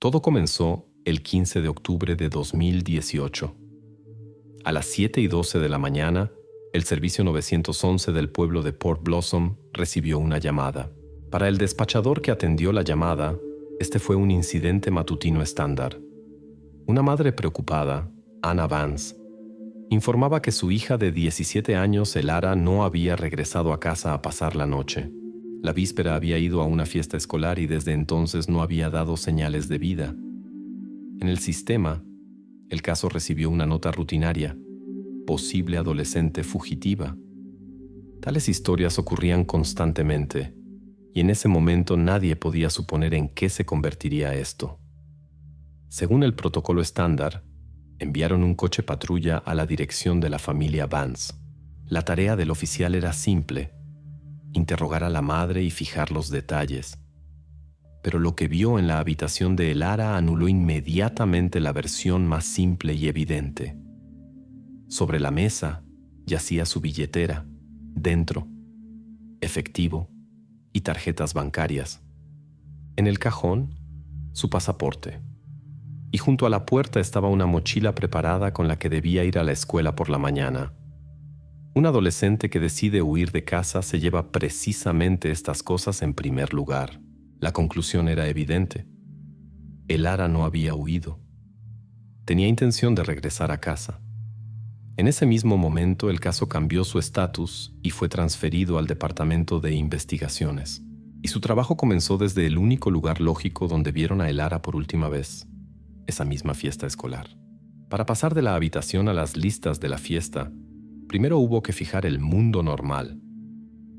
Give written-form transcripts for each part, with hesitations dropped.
Todo comenzó el 15 de octubre de 2018. A las 7:12 de la mañana, el servicio 911 del pueblo de Port Blossom recibió una llamada. Para el despachador que atendió la llamada, este fue un incidente matutino estándar. Una madre preocupada, Anna Vance, informaba que su hija de 17 años, Elara, no había regresado a casa a pasar la noche. La víspera había ido a una fiesta escolar y desde entonces no había dado señales de vida. En el sistema, el caso recibió una nota rutinaria: posible adolescente fugitiva. Tales historias ocurrían constantemente, y en ese momento nadie podía suponer en qué se convertiría esto. Según el protocolo estándar, enviaron un coche patrulla a la dirección de la familia Vance. La tarea del oficial era simple: interrogar a la madre y fijar los detalles. Pero lo que vio en la habitación de Elara anuló inmediatamente la versión más simple y evidente. Sobre la mesa yacía su billetera, dentro, efectivo y tarjetas bancarias. En el cajón, su pasaporte. Y junto a la puerta estaba una mochila preparada con la que debía ir a la escuela por la mañana. Un adolescente que decide huir de casa se lleva precisamente estas cosas en primer lugar. La conclusión era evidente. Elara no había huido. Tenía intención de regresar a casa. En ese mismo momento, el caso cambió su estatus y fue transferido al Departamento de Investigaciones. Y su trabajo comenzó desde el único lugar lógico donde vieron a Elara por última vez: esa misma fiesta escolar. Para pasar de la habitación a las listas de la fiesta, primero hubo que fijar el mundo normal,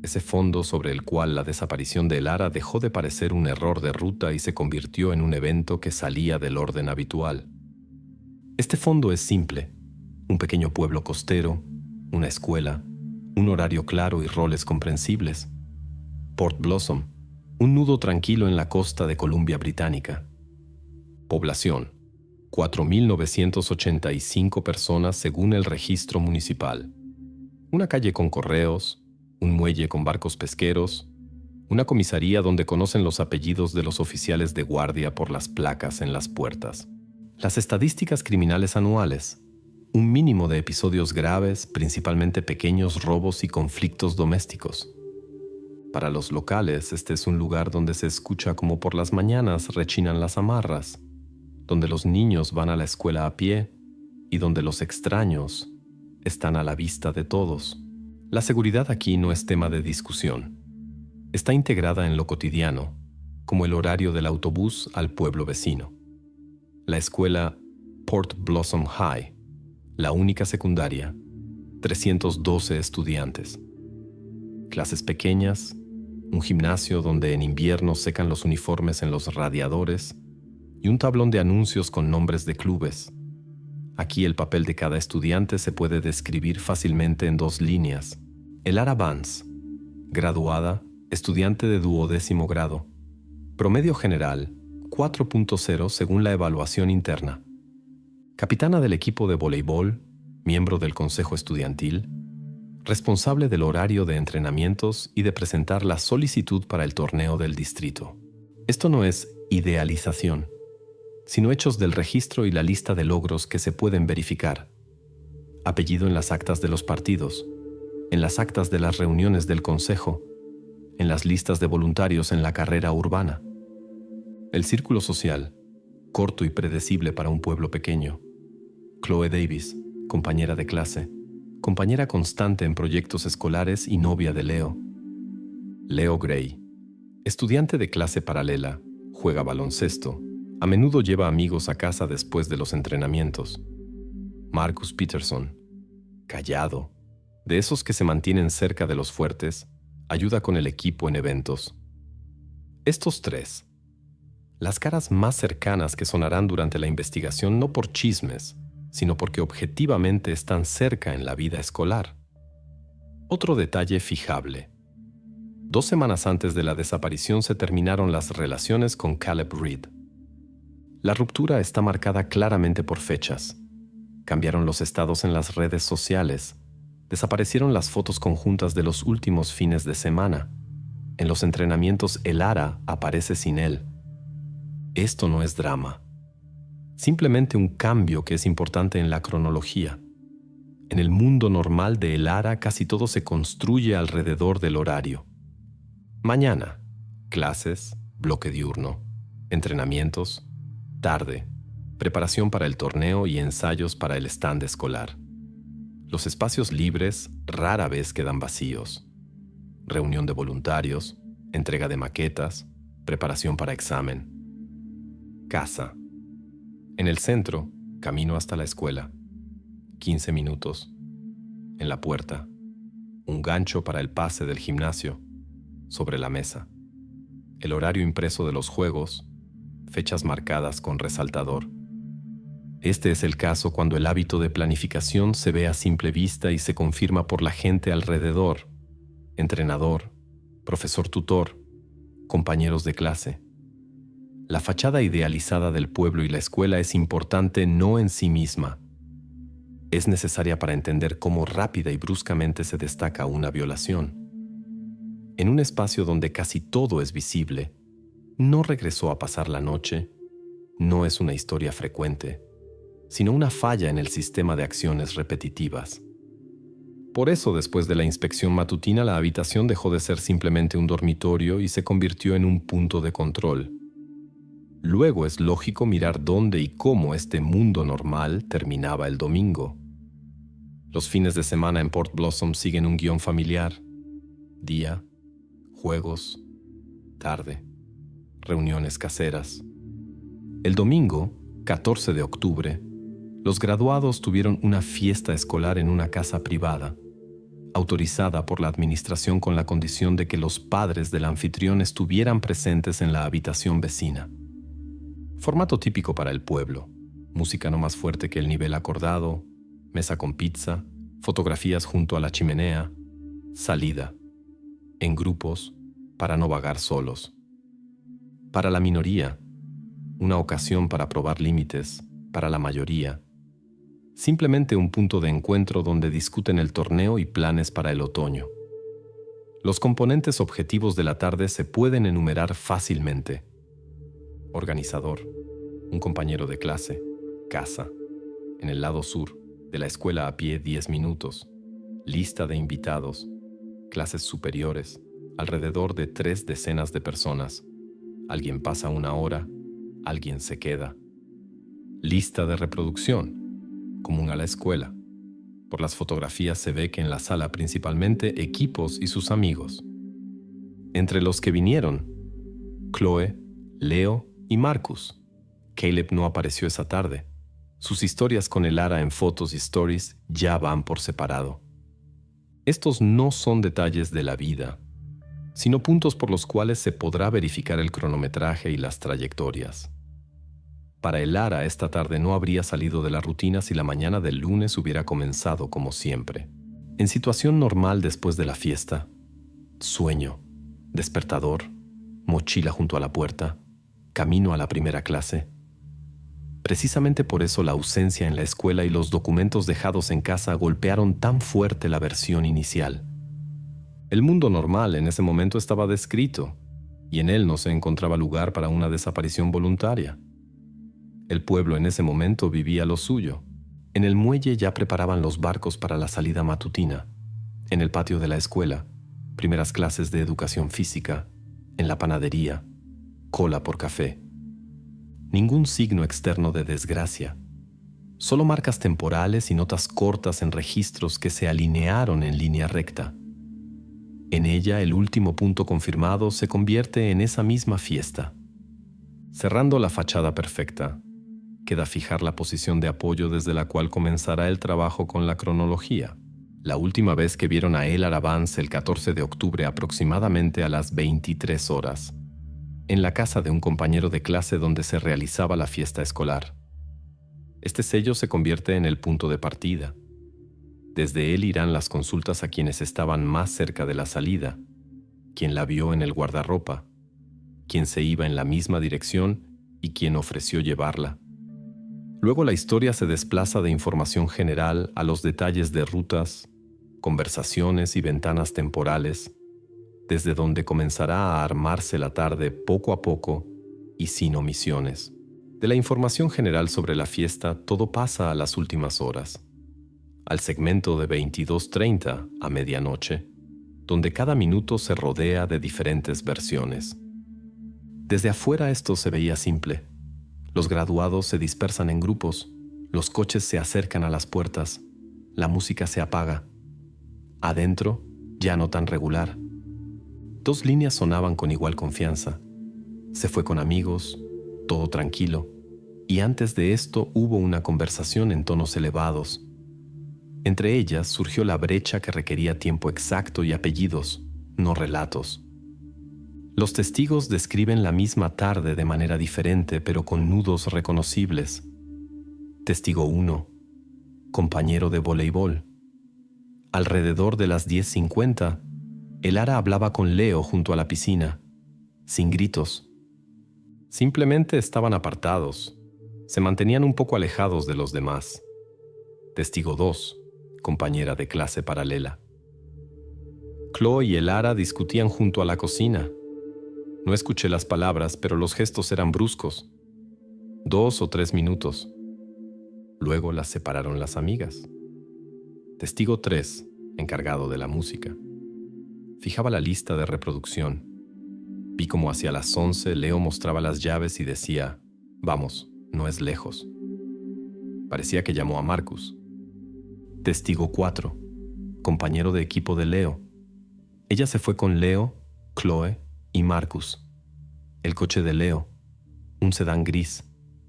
ese fondo sobre el cual la desaparición de Elara dejó de parecer un error de ruta y se convirtió en un evento que salía del orden habitual. Este fondo es simple: un pequeño pueblo costero, una escuela, un horario claro y roles comprensibles. Port Blossom, un nudo tranquilo en la costa de Columbia Británica. Población: 4.985 personas según el registro municipal. Una calle con correos, un muelle con barcos pesqueros, una comisaría donde conocen los apellidos de los oficiales de guardia por las placas en las puertas. Las estadísticas criminales anuales: un mínimo de episodios graves, principalmente pequeños robos y conflictos domésticos. Para los locales, este es un lugar donde se escucha como por las mañanas rechinan las amarras, donde los niños van a la escuela a pie y donde los extraños están a la vista de todos. La seguridad aquí no es tema de discusión. Está integrada en lo cotidiano, como el horario del autobús al pueblo vecino. La escuela Port Blossom High, la única secundaria, 312 estudiantes. Clases pequeñas, un gimnasio donde en invierno secan los uniformes en los radiadores y un tablón de anuncios con nombres de clubes. Aquí el papel de cada estudiante se puede describir fácilmente en 2 líneas. Elara Vance, graduada, estudiante de 12º grado. Promedio general, 4.0 según la evaluación interna. Capitana del equipo de voleibol, miembro del consejo estudiantil, responsable del horario de entrenamientos y de presentar la solicitud para el torneo del distrito. Esto no es idealización, sino hechos del registro y la lista de logros que se pueden verificar. Apellido en las actas de los partidos, en las actas de las reuniones del consejo, en las listas de voluntarios en la carrera urbana. El círculo social, corto y predecible para un pueblo pequeño. Chloe Davis, compañera de clase, compañera constante en proyectos escolares y novia de Leo. Leo Gray, estudiante de clase paralela, juega baloncesto, a menudo lleva amigos a casa después de los entrenamientos. Marcus Peterson, callado, de esos que se mantienen cerca de los fuertes, ayuda con el equipo en eventos. Estos 3, las caras más cercanas que sonarán durante la investigación no por chismes, sino porque objetivamente están cerca en la vida escolar. Otro detalle fijable: 2 semanas antes de la desaparición se terminaron las relaciones con Caleb Reed. La ruptura está marcada claramente por fechas. Cambiaron los estados en las redes sociales. Desaparecieron las fotos conjuntas de los últimos fines de semana. En los entrenamientos, Elara aparece sin él. Esto no es drama, simplemente un cambio que es importante en la cronología. En el mundo normal de El Ara casi todo se construye alrededor del horario. Mañana, clases, bloque diurno, entrenamientos, tarde, preparación para el torneo y ensayos para el stand escolar. Los espacios libres rara vez quedan vacíos. Reunión de voluntarios, entrega de maquetas, preparación para examen. Casa. En el centro, camino hasta la escuela. 15 minutos. En la puerta, un gancho para el pase del gimnasio. Sobre la mesa, el horario impreso de los juegos, fechas marcadas con resaltador. Este es el caso cuando el hábito de planificación se ve a simple vista y se confirma por la gente alrededor: entrenador, profesor tutor, compañeros de clase. La fachada idealizada del pueblo y la escuela es importante no en sí misma. Es necesaria para entender cómo rápida y bruscamente se destaca una violación. En un espacio donde casi todo es visible, no regresó a pasar la noche, no es una historia frecuente, sino una falla en el sistema de acciones repetitivas. Por eso, después de la inspección matutina, la habitación dejó de ser simplemente un dormitorio y se convirtió en un punto de control. Luego es lógico mirar dónde y cómo este mundo normal terminaba el domingo. Los fines de semana en Port Blossom siguen un guión familiar: día, juegos, tarde, reuniones caseras. El domingo, 14 de octubre, los graduados tuvieron una fiesta escolar en una casa privada, autorizada por la administración con la condición de que los padres del anfitrión estuvieran presentes en la habitación vecina. Formato típico para el pueblo: música no más fuerte que el nivel acordado, mesa con pizza, fotografías junto a la chimenea, salida en grupos, para no vagar solos. Para la minoría, una ocasión para probar límites; para la mayoría, simplemente un punto de encuentro donde discuten el torneo y planes para el otoño. Los componentes objetivos de la tarde se pueden enumerar fácilmente: organizador, un compañero de clase, casa, en el lado sur, de la escuela a pie 10 minutos, lista de invitados, clases superiores, alrededor de 3 decenas de personas. Alguien pasa 1 hora, alguien se queda. Lista de reproducción, común a la escuela. Por las fotografías se ve que en la sala principalmente equipos y sus amigos. Entre los que vinieron, Chloe, Leo y Marcus. Caleb no apareció esa tarde. Sus historias con el Ara en fotos y stories ya van por separado. Estos no son detalles de la vida, sino puntos por los cuales se podrá verificar el cronometraje y las trayectorias. Para el Ara, esta tarde no habría salido de la rutina si la mañana del lunes hubiera comenzado como siempre. En situación normal después de la fiesta, sueño, despertador, mochila junto a la puerta, camino a la primera clase. Precisamente por eso la ausencia en la escuela y los documentos dejados en casa golpearon tan fuerte la versión inicial. El mundo normal en ese momento estaba descrito, y en él no se encontraba lugar para una desaparición voluntaria. El pueblo en ese momento vivía lo suyo. En el muelle ya preparaban los barcos para la salida matutina. En el patio de la escuela, primeras clases de educación física. En la panadería, cola por café. Ningún signo externo de desgracia. Solo marcas temporales y notas cortas en registros que se alinearon en línea recta. En ella, el último punto confirmado se convierte en esa misma fiesta. Cerrando la fachada perfecta, queda fijar la posición de apoyo desde la cual comenzará el trabajo con la cronología. La última vez que vieron a El Ara Vance el 14 de octubre aproximadamente a las 23 horas, en la casa de un compañero de clase donde se realizaba la fiesta escolar. Este sello se convierte en el punto de partida. Desde él irán las consultas a quienes estaban más cerca de la salida, quien la vio en el guardarropa, quien se iba en la misma dirección y quien ofreció llevarla. Luego la historia se desplaza de información general a los detalles de rutas, conversaciones y ventanas temporales, desde donde comenzará a armarse la tarde poco a poco y sin omisiones. De la información general sobre la fiesta, todo pasa a las últimas horas. Al segmento de 22:30 a medianoche, donde cada minuto se rodea de diferentes versiones. Desde afuera esto se veía simple. Los graduados se dispersan en grupos, los coches se acercan a las puertas, la música se apaga. Adentro, ya no tan regular. 2 líneas sonaban con igual confianza. Se fue con amigos, todo tranquilo, y antes de esto hubo una conversación en tonos elevados. Entre ellas surgió la brecha que requería tiempo exacto y apellidos, no relatos. Los testigos describen la misma tarde de manera diferente, pero con nudos reconocibles. Testigo 1, compañero de voleibol. Alrededor de las 10:50, el Ara hablaba con Leo junto a la piscina, sin gritos. Simplemente estaban apartados, se mantenían un poco alejados de los demás. Testigo 2, compañera de clase paralela. Chloe y el Ara discutían junto a la cocina. No escuché las palabras, pero los gestos eran bruscos. 2 o 3 minutos. Luego las separaron las amigas. Testigo 3, encargado de la música. Fijaba la lista de reproducción. Vi como hacia las 11 Leo mostraba las llaves y decía, «Vamos, no es lejos». Parecía que llamó a Marcus. Testigo 4, compañero de equipo de Leo. Ella se fue con Leo, Chloe y Marcus. El coche de Leo, un sedán gris,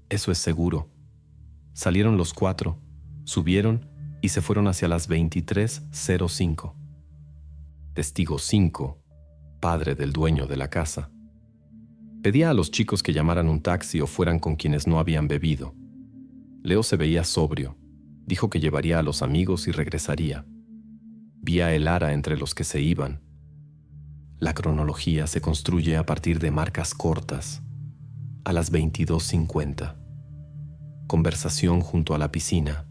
eso es seguro. Salieron los 4, subieron y se fueron hacia las 23:05. Testigo 5, padre del dueño de la casa. Pedía a los chicos que llamaran un taxi o fueran con quienes no habían bebido. Leo se veía sobrio. Dijo que llevaría a los amigos y regresaría. Vi a el Ara entre los que se iban. La cronología se construye a partir de marcas cortas. A las 22:50. Conversación junto a la piscina.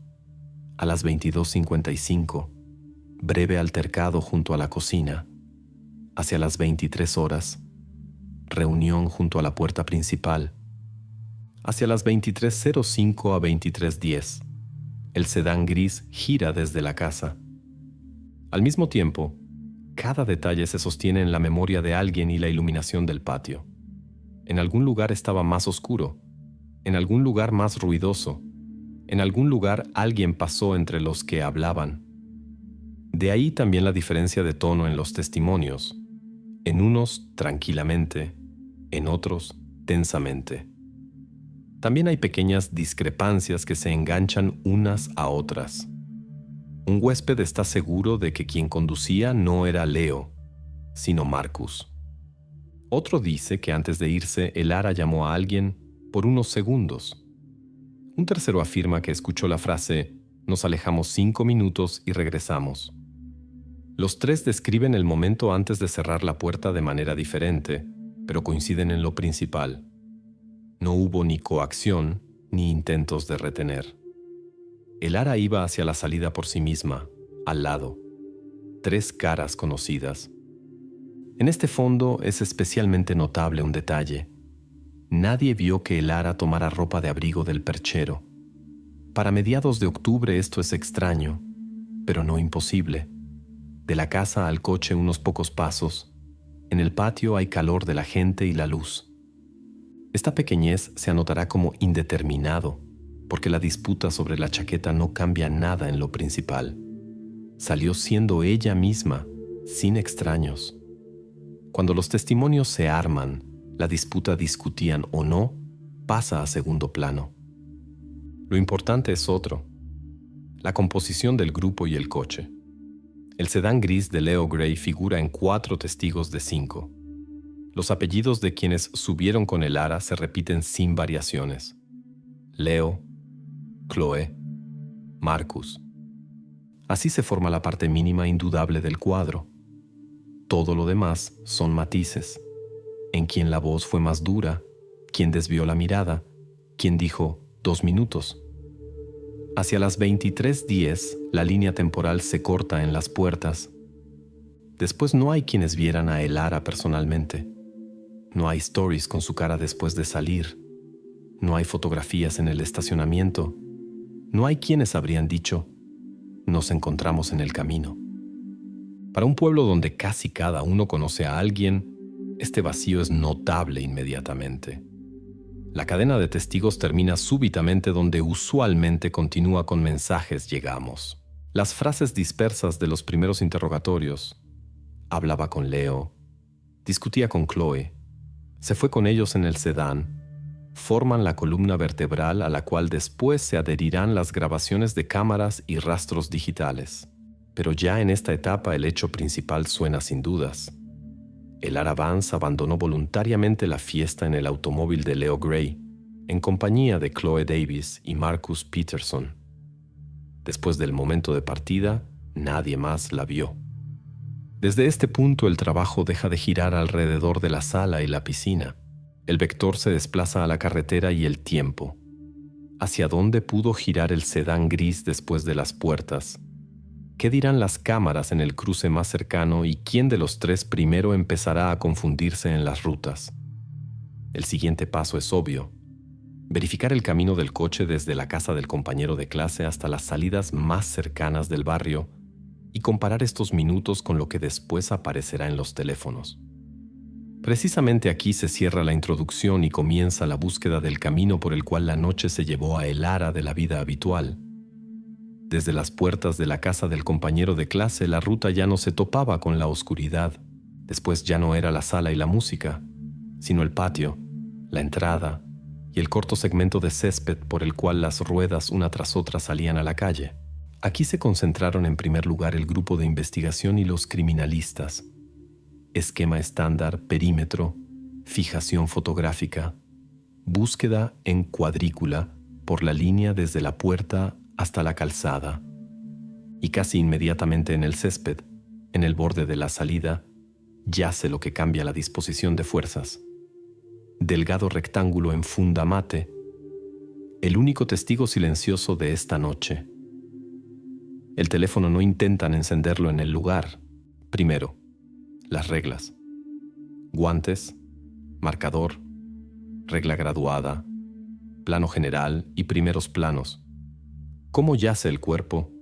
A las 22:55. Breve altercado junto a la cocina. Hacia las 23 horas. Reunión junto a la puerta principal. Hacia las 23:05 a 23:10. El sedán gris gira desde la casa. Al mismo tiempo, cada detalle se sostiene en la memoria de alguien y la iluminación del patio. En algún lugar estaba más oscuro, en algún lugar más ruidoso, en algún lugar alguien pasó entre los que hablaban. De ahí también la diferencia de tono en los testimonios, en unos tranquilamente, en otros tensamente. También hay pequeñas discrepancias que se enganchan unas a otras. Un huésped está seguro de que quien conducía no era Leo, sino Marcus. Otro dice que antes de irse, el Ara llamó a alguien por unos segundos. Un tercero afirma que escuchó la frase, «Nos alejamos 5 minutos y regresamos». Los 3 describen el momento antes de cerrar la puerta de manera diferente, pero coinciden en lo principal. No hubo ni coacción ni intentos de retener. El Ara iba hacia la salida por sí misma, al lado. 3 caras conocidas. En este fondo es especialmente notable un detalle. Nadie vio que el Ara tomara ropa de abrigo del perchero. Para mediados de octubre esto es extraño, pero no imposible. De la casa al coche unos pocos pasos. En el patio hay calor de la gente y la luz. Esta pequeñez se anotará como indeterminado, porque la disputa sobre la chaqueta no cambia nada en lo principal. Salió siendo ella misma, sin extraños. Cuando los testimonios se arman, la disputa discutían o no, pasa a segundo plano. Lo importante es otro, la composición del grupo y el coche. El sedán gris de Leo Gray figura en 4 testigos de 5. Los apellidos de quienes subieron con el Ara se repiten sin variaciones. Leo, Chloe, Marcus. Así se forma la parte mínima indudable del cuadro. Todo lo demás son matices. En quien la voz fue más dura, quien desvió la mirada, quien dijo 2 minutos. Hacia las 23:10, la línea temporal se corta en las puertas. Después no hay quienes vieran a el Ara personalmente. No hay stories con su cara después de salir. No hay fotografías en el estacionamiento. No hay quienes habrían dicho, nos encontramos en el camino. Para un pueblo donde casi cada uno conoce a alguien, este vacío es notable inmediatamente. La cadena de testigos termina súbitamente donde usualmente continúa con mensajes llegamos. Las frases dispersas de los primeros interrogatorios. Hablaba con Leo, discutía con Chloe, se fue con ellos en el sedán, forman la columna vertebral a la cual después se adherirán las grabaciones de cámaras y rastros digitales. Pero ya en esta etapa el hecho principal suena sin dudas. El Lara Vance abandonó voluntariamente la fiesta en el automóvil de Leo Gray, en compañía de Chloe Davis y Marcus Peterson. Después del momento de partida, nadie más la vio. Desde este punto el trabajo deja de girar alrededor de la sala y la piscina. El vector se desplaza a la carretera y el tiempo. ¿Hacia dónde pudo girar el sedán gris después de las puertas? ¿Qué dirán las cámaras en el cruce más cercano y quién de los tres primero empezará a confundirse en las rutas? El siguiente paso es obvio. Verificar el camino del coche desde la casa del compañero de clase hasta las salidas más cercanas del barrio y comparar estos minutos con lo que después aparecerá en los teléfonos. Precisamente aquí se cierra la introducción y comienza la búsqueda del camino por el cual la noche se llevó a el Lara de la vida habitual. Desde las puertas de la casa del compañero de clase, la ruta ya no se topaba con la oscuridad. Después ya no era la sala y la música, sino el patio, la entrada y el corto segmento de césped por el cual las ruedas una tras otra salían a la calle. Aquí se concentraron en primer lugar el grupo de investigación y los criminalistas. Esquema estándar, perímetro, fijación fotográfica, búsqueda en cuadrícula por la línea desde la puerta hasta la calzada. Y casi inmediatamente en el césped, en el borde de la salida, yace lo que cambia la disposición de fuerzas. Delgado rectángulo en funda mate, el único testigo silencioso de esta noche. El teléfono no intentan encenderlo en el lugar. Primero, las reglas. Guantes, marcador, regla graduada, plano general y primeros planos. ¿Cómo yace el cuerpo?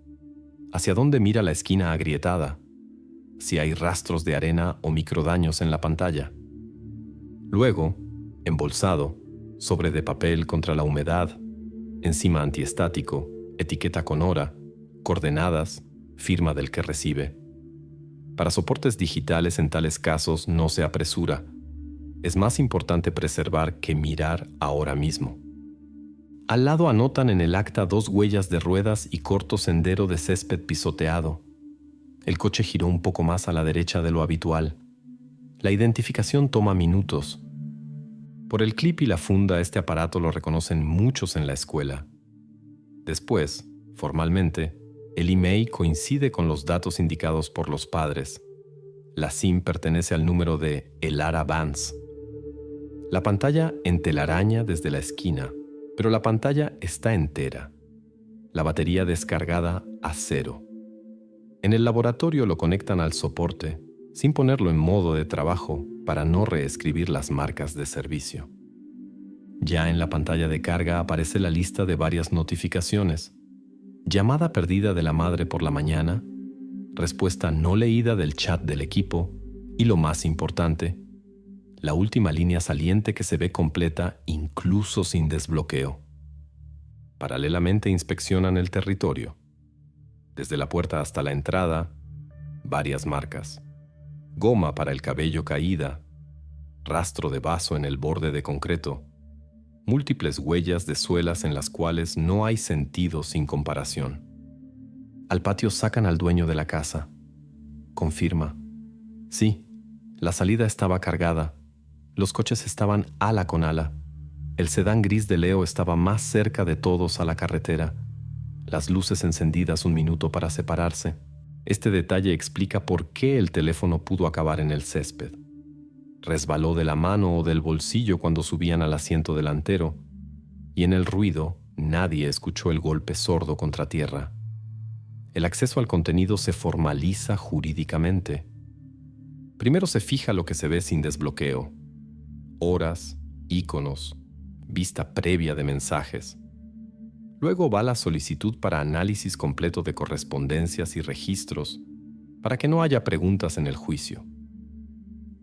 ¿Hacia dónde mira la esquina agrietada? Si hay rastros de arena o microdaños en la pantalla. Luego, embolsado, sobre de papel contra la humedad, encima antiestático, etiqueta con hora, coordenadas, firma del que recibe. Para soportes digitales en tales casos no se apresura. Es más importante preservar que mirar ahora mismo. Al lado anotan en el acta 2 huellas de ruedas y corto sendero de césped pisoteado. El coche giró un poco más a la derecha de lo habitual. La identificación toma minutos. Por el clip y la funda, este aparato lo reconocen muchos en la escuela. Después, formalmente, el email coincide con los datos indicados por los padres. La SIM pertenece al número de el Lara Vance. La pantalla en telaraña desde la esquina, pero la pantalla está entera. La batería descargada a 0. En el laboratorio lo conectan al soporte, sin ponerlo en modo de trabajo para no reescribir las marcas de servicio. Ya en la pantalla de carga aparece la lista de varias notificaciones. Llamada perdida de la madre por la mañana, respuesta no leída del chat del equipo y, lo más importante, la última línea saliente que se ve completa incluso sin desbloqueo. Paralelamente inspeccionan el territorio. Desde la puerta hasta la entrada, varias marcas. Goma para el cabello caída, rastro de vaso en el borde de concreto, múltiples huellas de suelas en las cuales no hay sentido sin comparación. Al patio sacan al dueño de la casa. Confirma. Sí, la salida estaba cargada. Los coches estaban ala con ala. El sedán gris de Leo estaba más cerca de todos a la carretera. Las luces encendidas un minuto para separarse. Este detalle explica por qué el teléfono pudo acabar en el césped. Resbaló de la mano o del bolsillo cuando subían al asiento delantero, y en el ruido nadie escuchó el golpe sordo contra tierra. El acceso al contenido se formaliza jurídicamente. Primero se fija lo que se ve sin desbloqueo. horas, íconos, vista previa de mensajes. Luego va la solicitud para análisis completo de correspondencias y registros, para que no haya preguntas en el juicio.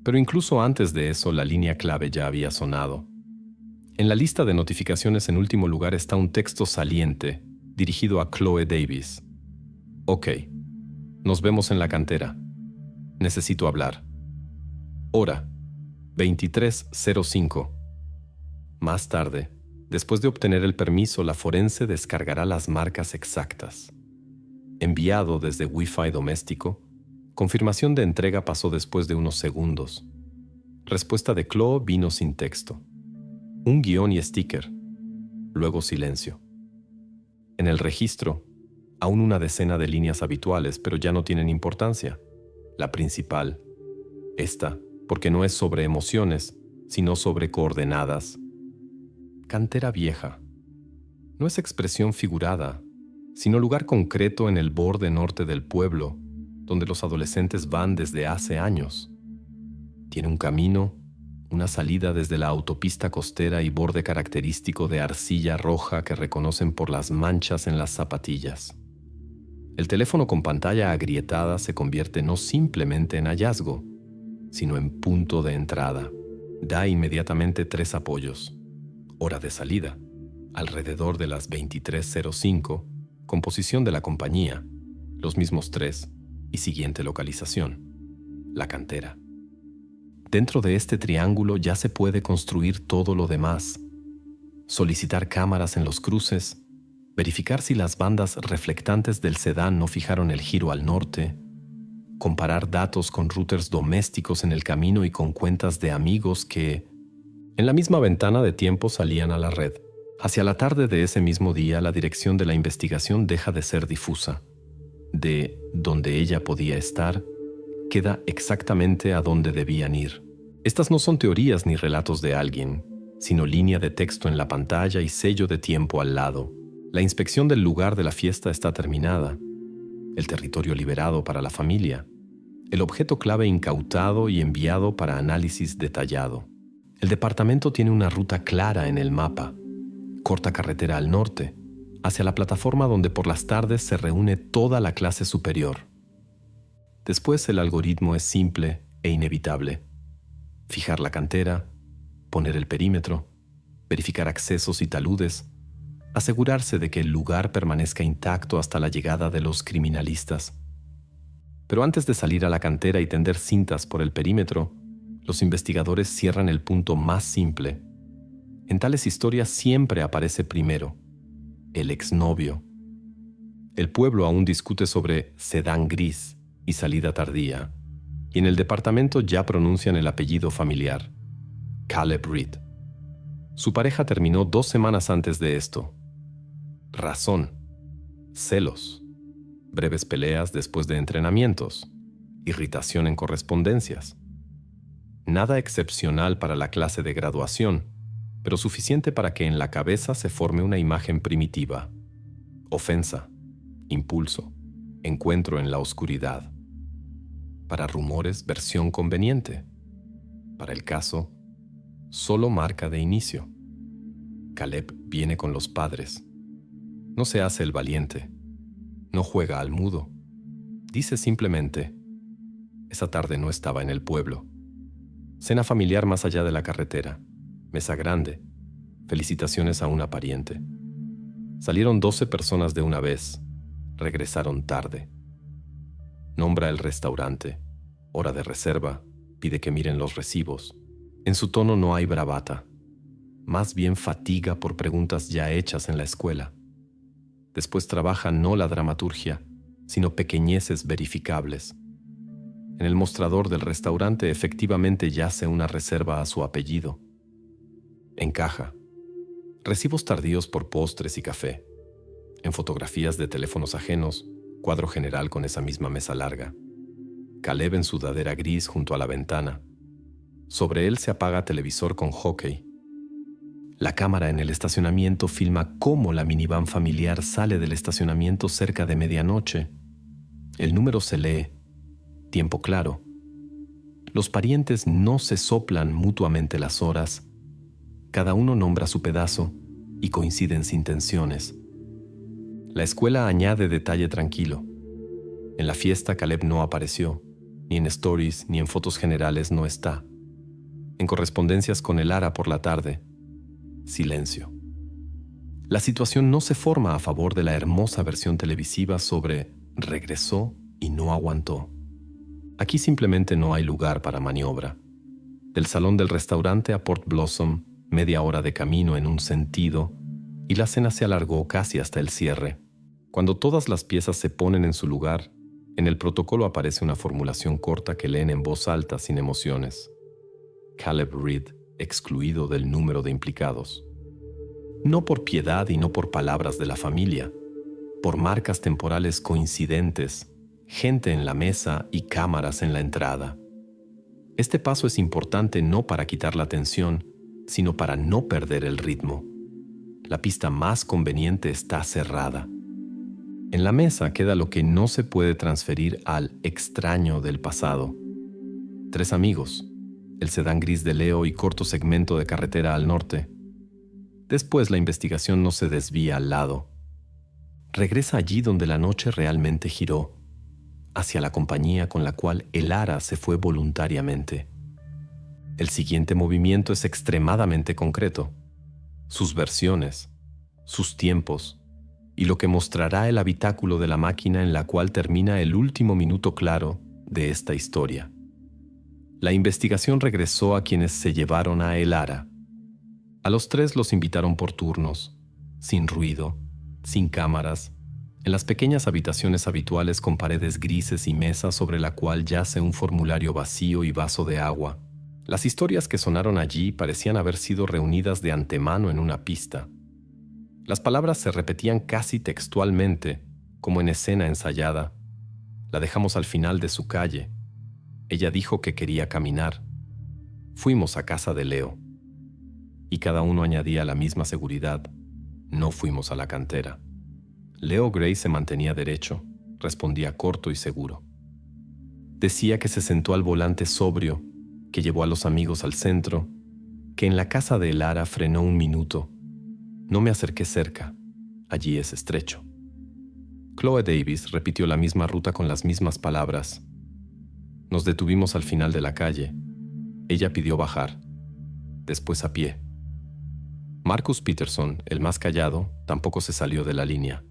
Pero incluso antes de eso, la línea clave ya había sonado. En la lista de notificaciones en último lugar está un texto saliente, dirigido a Chloe Davis. Ok, nos vemos en la cantera. Necesito hablar. Hora, 23:05. Más tarde, después de obtener el permiso, la forense descargará las marcas exactas. Enviado desde Wi-Fi doméstico, confirmación de entrega pasó después de unos segundos. Respuesta de Chloe vino sin texto. Un guión y sticker. Luego silencio. En el registro, aún una decena de líneas habituales, pero ya no tienen importancia. La principal, esta, porque no es sobre emociones, sino sobre coordenadas. Cantera vieja. No es expresión figurada, sino lugar concreto en el borde norte del pueblo, donde los adolescentes van desde hace años. Tiene un camino, una salida desde la autopista costera y borde característico de arcilla roja que reconocen por las manchas en las zapatillas. El teléfono con pantalla agrietada se convierte no simplemente en hallazgo, sino en punto de entrada. Da inmediatamente 3 apoyos. Hora de salida, alrededor de las 23:05, composición de la compañía, los mismos 3, y siguiente localización, la cantera. Dentro de este triángulo ya se puede construir todo lo demás. Solicitar cámaras en los cruces, verificar si las bandas reflectantes del sedán no fijaron el giro al norte, comparar datos con routers domésticos en el camino y con cuentas de amigos que, en la misma ventana de tiempo, salían a la red. Hacia la tarde de ese mismo día, la dirección de la investigación deja de ser difusa. De donde ella podía estar, queda exactamente a donde debían ir. Estas no son teorías ni relatos de alguien, sino línea de texto en la pantalla y sello de tiempo al lado. La inspección del lugar de la fiesta está terminada. El territorio liberado para la familia. El objeto clave incautado y enviado para análisis detallado. El departamento tiene una ruta clara en el mapa. Corta carretera al norte, hacia la plataforma donde por las tardes se reúne toda la clase superior. Después el algoritmo es simple e inevitable. Fijar la cantera, poner el perímetro, verificar accesos y taludes, asegurarse de que el lugar permanezca intacto hasta la llegada de los criminalistas. Pero antes de salir a la cantera y tender cintas por el perímetro, los investigadores cierran el punto más simple. En tales historias siempre aparece primero el exnovio. El pueblo aún discute sobre sedán gris y salida tardía, y en el departamento ya pronuncian el apellido familiar, Caleb Reed. Su pareja terminó 2 semanas antes de esto. Razón: celos, breves peleas después de entrenamientos, irritación en correspondencias. Nada excepcional para la clase de graduación, pero suficiente para que en la cabeza se forme una imagen primitiva. Ofensa, impulso, encuentro en la oscuridad. Para rumores, versión conveniente. Para el caso, solo marca de inicio. Caleb viene con los padres. No se hace el valiente. No juega al mudo. Dice simplemente: esa tarde no estaba en el pueblo. Cena familiar más allá de la carretera. Mesa grande. Felicitaciones a una pariente. Salieron 12 personas de una vez. Regresaron tarde. Nombra el restaurante. Hora de reserva. Pide que miren los recibos. En su tono no hay bravata. Más bien fatiga por preguntas ya hechas en la escuela. Después trabaja no la dramaturgia, sino pequeñeces verificables. En el mostrador del restaurante efectivamente yace una reserva a su apellido. Encaja. Recibos tardíos por postres y café. En fotografías de teléfonos ajenos, cuadro general con esa misma mesa larga. Caleb en sudadera gris junto a la ventana. Sobre él se apaga televisor con hockey. La cámara en el estacionamiento filma cómo la minivan familiar sale del estacionamiento cerca de medianoche. El número se lee. Tiempo claro. Los parientes no se soplan mutuamente las horas. Cada uno nombra su pedazo y coinciden sin tensiones. La escuela añade detalle tranquilo. En la fiesta Caleb no apareció, ni en stories ni en fotos generales no está. En correspondencias con Elara por la tarde, silencio. La situación no se forma a favor de la hermosa versión televisiva sobre regresó y no aguantó. Aquí simplemente no hay lugar para maniobra. Del salón del restaurante a Port Blossom, media hora de camino en un sentido, y la cena se alargó casi hasta el cierre. Cuando todas las piezas se ponen en su lugar, en el protocolo aparece una formulación corta que leen en voz alta sin emociones. Caleb Reed, excluido del número de implicados. No por piedad y no por palabras de la familia, por marcas temporales coincidentes, gente en la mesa y cámaras en la entrada. Este paso es importante no para quitar la atención, sino para no perder el ritmo. La pista más conveniente está cerrada. En la mesa queda lo que no se puede transferir al extraño del pasado. 3 amigos, el sedán gris de Leo y corto segmento de carretera al norte. Después la investigación no se desvía al lado. Regresa allí donde la noche realmente giró, hacia la compañía con la cual Elara se fue voluntariamente. El siguiente movimiento es extremadamente concreto. Sus versiones, sus tiempos y lo que mostrará el habitáculo de la máquina en la cual termina el último minuto claro de esta historia. La investigación regresó a quienes se llevaron a Elara. A los 3 los invitaron por turnos, sin ruido, sin cámaras, en las pequeñas habitaciones habituales con paredes grises y mesa sobre la cual yace un formulario vacío y vaso de agua. Las historias que sonaron allí parecían haber sido reunidas de antemano en una pista. Las palabras se repetían casi textualmente, como en escena ensayada. La dejamos al final de su calle. Ella dijo que quería caminar. Fuimos a casa de Leo. Y cada uno añadía la misma seguridad. No fuimos a la cantera. Leo Gray se mantenía derecho, respondía corto y seguro. Decía que se sentó al volante sobrio, que llevó a los amigos al centro, que en la casa de Elara frenó un minuto. No me acerqué cerca, allí es estrecho. Chloe Davis repitió la misma ruta con las mismas palabras. Nos detuvimos al final de la calle. Ella pidió bajar, después a pie. Marcus Peterson, el más callado, tampoco se salió de la línea.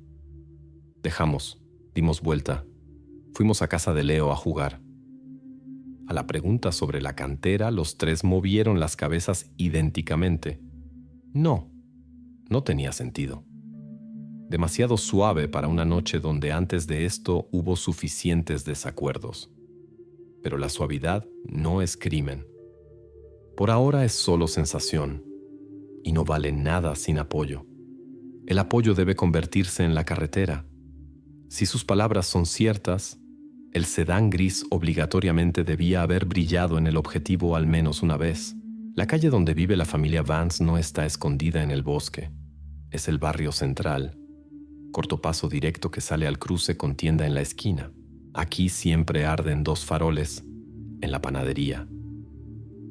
Dejamos, dimos vuelta, fuimos a casa de Leo a jugar. A la pregunta sobre la cantera, los 3 movieron las cabezas idénticamente. No tenía sentido. Demasiado suave para una noche donde antes de esto hubo suficientes desacuerdos. Pero la suavidad no es crimen. Por ahora es solo sensación, y no vale nada sin apoyo. El apoyo debe convertirse en la carretera. Si sus palabras son ciertas, el sedán gris obligatoriamente debía haber brillado en el objetivo al menos una vez. La calle donde vive la familia Vance no está escondida en el bosque. Es el barrio central. Corto paso directo que sale al cruce con tienda en la esquina. Aquí siempre arden 2 faroles. En la panadería.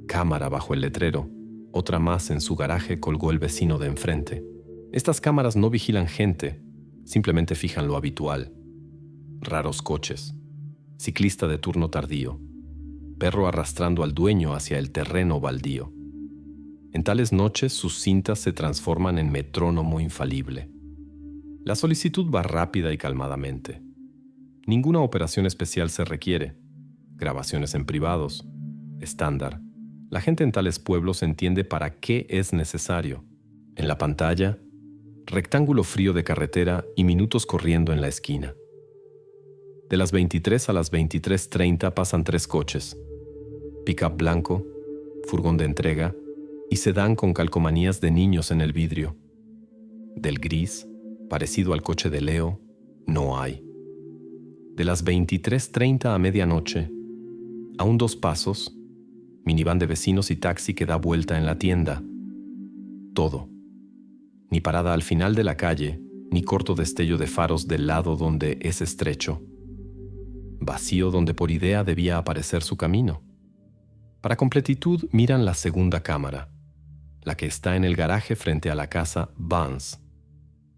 Cámara bajo el letrero. Otra más en su garaje colgó el vecino de enfrente. Estas cámaras no vigilan gente, simplemente fijan lo habitual. Raros coches. Ciclista de turno tardío. Perro arrastrando al dueño hacia el terreno baldío. En tales noches sus cintas se transforman en metrónomo infalible. La solicitud va rápida y calmadamente. Ninguna operación especial se requiere. Grabaciones en privados. Estándar. La gente en tales pueblos entiende para qué es necesario. En la pantalla, rectángulo frío de carretera y minutos corriendo en la esquina. De las 23 a las 23:30 pasan 3 coches. Pickup blanco, furgón de entrega y sedán con calcomanías de niños en el vidrio. Del gris, parecido al coche de Leo, no hay. De las 23:30 a medianoche, aún 2 pasos, minivan de vecinos y taxi que da vuelta en la tienda. Todo. Ni parada al final de la calle, ni corto destello de faros del lado donde es estrecho. Vacío donde por idea debía aparecer su camino. Para completitud, miran la segunda cámara, la que está en el garaje frente a la casa Vance.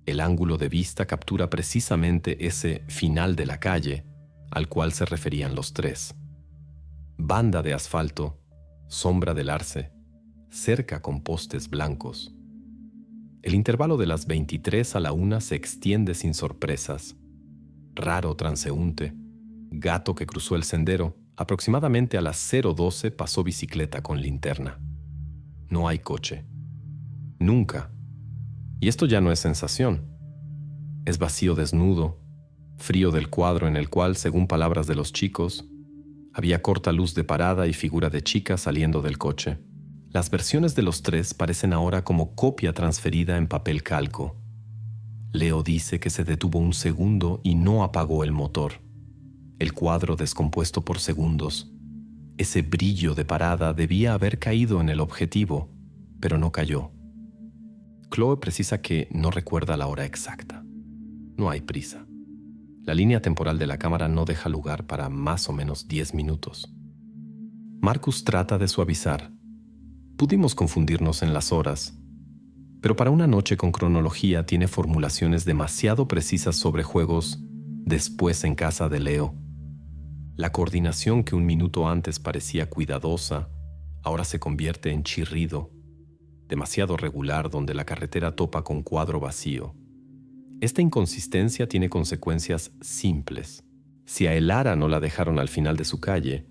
El ángulo de vista captura precisamente ese final de la calle al cual se referían los tres. Banda de asfalto, sombra del arce, cerca con postes blancos. El intervalo de las 23 a la 1 se extiende sin sorpresas. Raro transeúnte, gato que cruzó el sendero, aproximadamente a las 0:12 pasó bicicleta con linterna. No hay coche. Nunca. Y esto ya no es sensación. Es vacío desnudo, frío del cuadro en el cual, según palabras de los chicos, había corta luz de parada y figura de chica saliendo del coche. Las versiones de los tres parecen ahora como copia transferida en papel calco. Leo dice que se detuvo un segundo y no apagó el motor. El cuadro descompuesto por segundos. Ese brillo de parada debía haber caído en el objetivo, pero no cayó. Chloe precisa que no recuerda la hora exacta. No hay prisa. La línea temporal de la cámara no deja lugar para más o menos 10 minutos. Marcus trata de suavizar. Pudimos confundirnos en las horas, pero para una noche con cronología tiene formulaciones demasiado precisas sobre juegos después en casa de Leo. La coordinación que un minuto antes parecía cuidadosa, ahora se convierte en chirrido, demasiado regular donde la carretera topa con cuadro vacío. Esta inconsistencia tiene consecuencias simples. Si a Elara no la dejaron al final de su calle,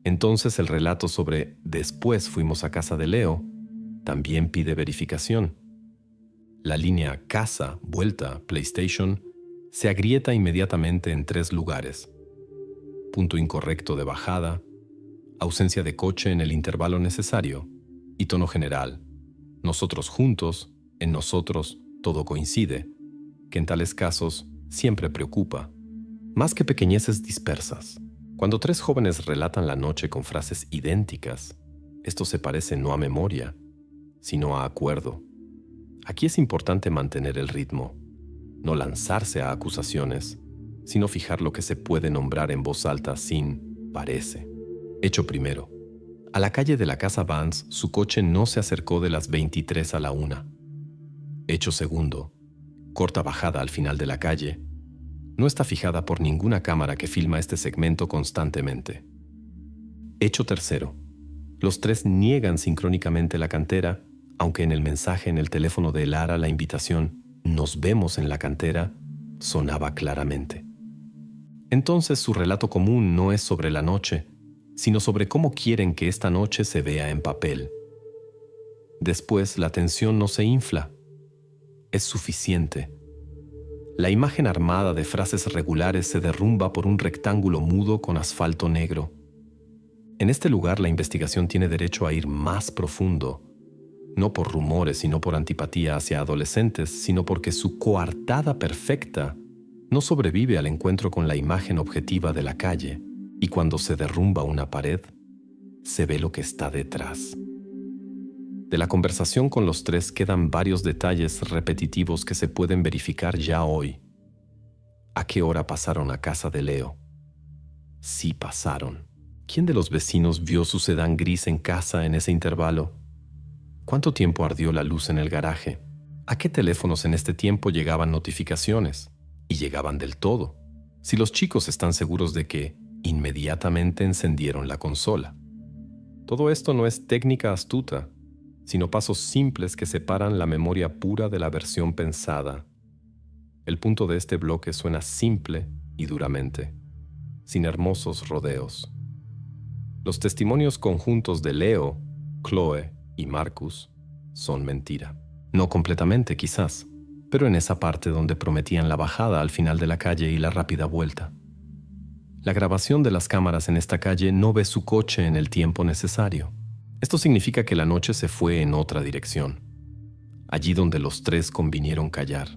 entonces el relato sobre después fuimos a casa de Leo también pide verificación. La línea casa, vuelta, PlayStation se agrieta inmediatamente en 3 lugares. Punto incorrecto de bajada, ausencia de coche en el intervalo necesario y tono general. Nosotros juntos, en nosotros todo coincide, que en tales casos siempre preocupa, más que pequeñeces dispersas. Cuando 3 jóvenes relatan la noche con frases idénticas, esto se parece no a memoria, sino a acuerdo. Aquí es importante mantener el ritmo, no lanzarse a acusaciones, sino fijar lo que se puede nombrar en voz alta sin parece. Hecho primero. A la calle de la casa Vance, su coche no se acercó de las 23 a la 1. Hecho segundo. Corta bajada al final de la calle. No está fijada por ninguna cámara que filma este segmento constantemente. Hecho tercero. Los 3 niegan sincrónicamente la cantera, aunque en el mensaje en el teléfono de Elara la invitación «Nos vemos en la cantera» sonaba claramente. Entonces su relato común no es sobre la noche, sino sobre cómo quieren que esta noche se vea en papel. Después la tensión no se infla. Es suficiente. La imagen armada de frases regulares se derrumba por un rectángulo mudo con asfalto negro. En este lugar la investigación tiene derecho a ir más profundo, no por rumores y no por antipatía hacia adolescentes, sino porque su coartada perfecta no sobrevive al encuentro con la imagen objetiva de la calle, y cuando se derrumba una pared, se ve lo que está detrás. De la conversación con los 3 quedan varios detalles repetitivos que se pueden verificar ya hoy. ¿A qué hora pasaron a casa de Leo? Sí pasaron. ¿Quién de los vecinos vio su sedán gris en casa en ese intervalo? ¿Cuánto tiempo ardió la luz en el garaje? ¿A qué teléfonos en este tiempo llegaban notificaciones? Y llegaban del todo. Si los chicos están seguros de que inmediatamente encendieron la consola. Todo esto no es técnica astuta, sino pasos simples que separan la memoria pura de la versión pensada. El punto de este bloque suena simple y duramente, sin hermosos rodeos. Los testimonios conjuntos de Leo, Chloe y Marcus son mentira. No completamente, quizás, pero en esa parte donde prometían la bajada al final de la calle y la rápida vuelta. La grabación de las cámaras en esta calle no ve su coche en el tiempo necesario. Esto significa que la noche se fue en otra dirección, allí donde los 3 convinieron callar.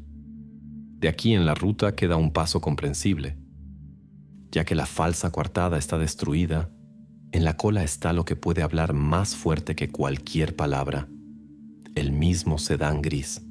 De aquí en la ruta queda un paso comprensible. Ya que la falsa coartada está destruida, en la cola está lo que puede hablar más fuerte que cualquier palabra: el mismo sedán gris.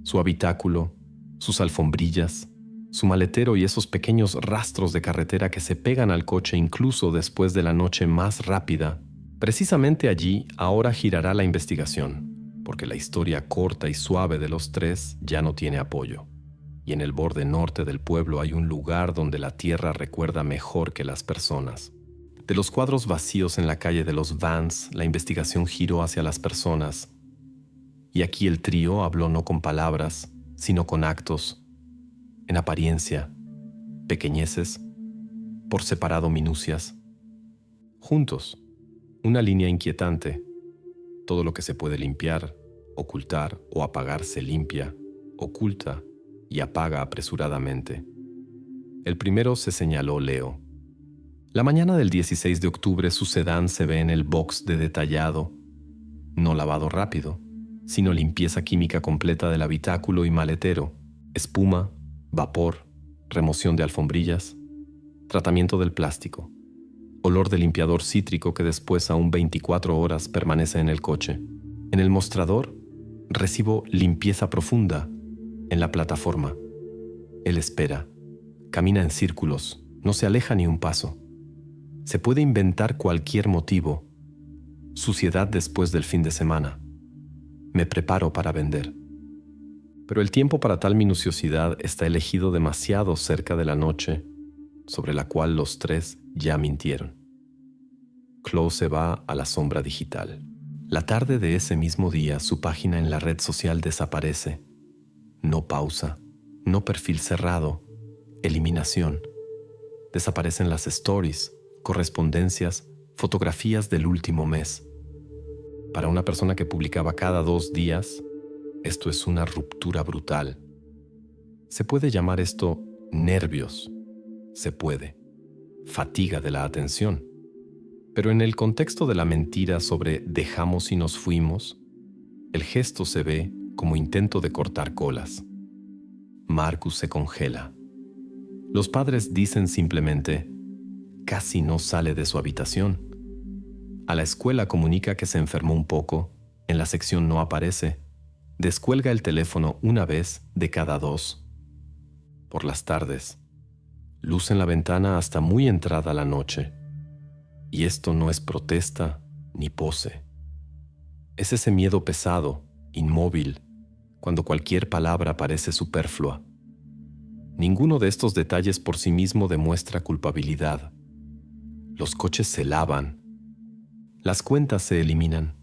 Su habitáculo, sus alfombrillas, su maletero y esos pequeños rastros de carretera que se pegan al coche incluso después de la noche más rápida Precisamente allí ahora girará la investigación, porque la historia corta y suave de los tres ya no tiene apoyo. Y en el borde norte del pueblo hay un lugar donde la tierra recuerda mejor que las personas. De los cuadros vacíos en la calle de los Vans, la investigación giró hacia las personas. Y aquí el trío habló no con palabras, sino con actos, en apariencia, pequeñeces, por separado minucias. Juntos, una línea inquietante. Todo lo que se puede limpiar, ocultar o apagar se limpia, oculta y apaga apresuradamente. El primero se señaló Leo. La mañana del 16 de octubre su sedán se ve en el box de detallado, no lavado rápido, sino limpieza química completa del habitáculo y maletero, espuma, vapor, remoción de alfombrillas, tratamiento del plástico, olor de limpiador cítrico que después aún 24 horas permanece en el coche. En el mostrador recibo limpieza profunda en la plataforma. Él espera, camina en círculos, no se aleja ni un paso. Se puede inventar cualquier motivo. Suciedad después del fin de semana. Me preparo para vender. Pero el tiempo para tal minuciosidad está elegido demasiado cerca de la noche, sobre la cual los tres ya mintieron. Chloe se va a la sombra digital. La tarde de ese mismo día, su página en la red social desaparece. No pausa, no perfil cerrado, eliminación. Desaparecen las stories, correspondencias, fotografías del último mes. Para una persona que publicaba cada 2 días, esto es una ruptura brutal. Se puede llamar esto nervios. Se puede. Fatiga de la atención. Pero en el contexto de la mentira sobre dejamos y nos fuimos, el gesto se ve como intento de cortar colas. Marcus se congela. Los padres dicen simplemente, casi no sale de su habitación. A la escuela comunica que se enfermó un poco, en la sección no aparece. Descuelga el teléfono una vez de cada 2. Por las tardes, luz en la ventana hasta muy entrada la noche. Y esto no es protesta ni pose. Es ese miedo pesado, inmóvil, cuando cualquier palabra parece superflua. Ninguno de estos detalles por sí mismo demuestra culpabilidad. Los coches se lavan. Las cuentas se eliminan.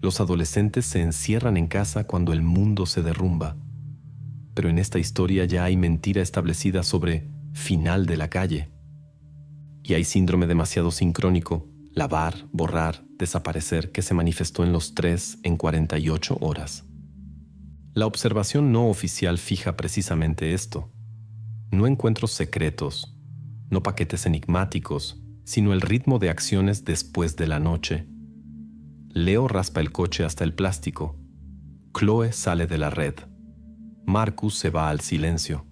Los adolescentes se encierran en casa cuando el mundo se derrumba. Pero en esta historia ya hay mentira establecida sobre final de la calle. Y hay síndrome demasiado sincrónico, lavar, borrar, desaparecer, que se manifestó en los 3 en 48 horas. La observación no oficial fija precisamente esto. No encuentros secretos, no paquetes enigmáticos, sino el ritmo de acciones después de la noche. Leo raspa el coche hasta el plástico. Chloe sale de la red. Marcus se va al silencio.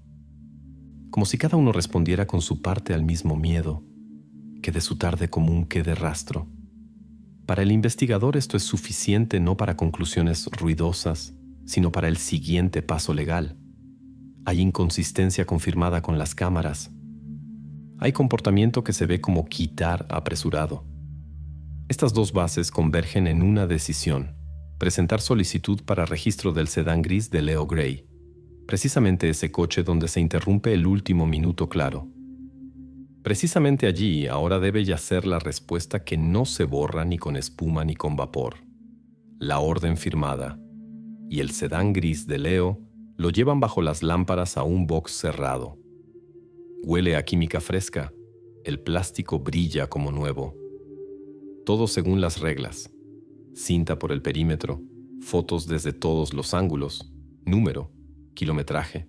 Como si cada uno respondiera con su parte al mismo miedo, que de su tarde común quede rastro. Para el investigador esto es suficiente no para conclusiones ruidosas, sino para el siguiente paso legal. Hay inconsistencia confirmada con las cámaras. Hay comportamiento que se ve como quitar apresurado. Estas 2 bases convergen en una decisión: presentar solicitud para registro del sedán gris de Leo Gray, precisamente ese coche donde se interrumpe el último minuto claro. Precisamente allí ahora debe yacer la respuesta que no se borra ni con espuma ni con vapor. La orden firmada. Y el sedán gris de Leo lo llevan bajo las lámparas a un box cerrado. Huele a química fresca. El plástico brilla como nuevo. Todo según las reglas. Cinta por el perímetro, fotos desde todos los ángulos, número, kilometraje,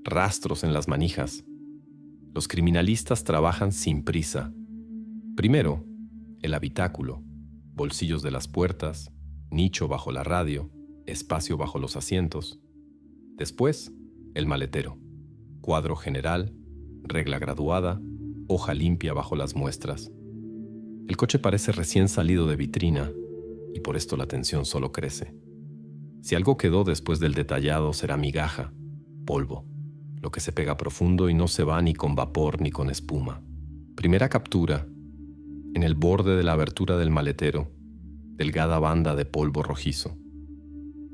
rastros en las manijas. Los criminalistas trabajan sin prisa. Primero, el habitáculo, bolsillos de las puertas, nicho bajo la radio, espacio bajo los asientos. Después, el maletero, cuadro general, regla graduada, hoja limpia bajo las muestras. El coche parece recién salido de vitrina y por esto la tensión solo crece. Si algo quedó después del detallado será migaja, polvo, lo que se pega profundo y no se va ni con vapor ni con espuma. Primera captura. En el borde de la abertura del maletero, delgada banda de polvo rojizo.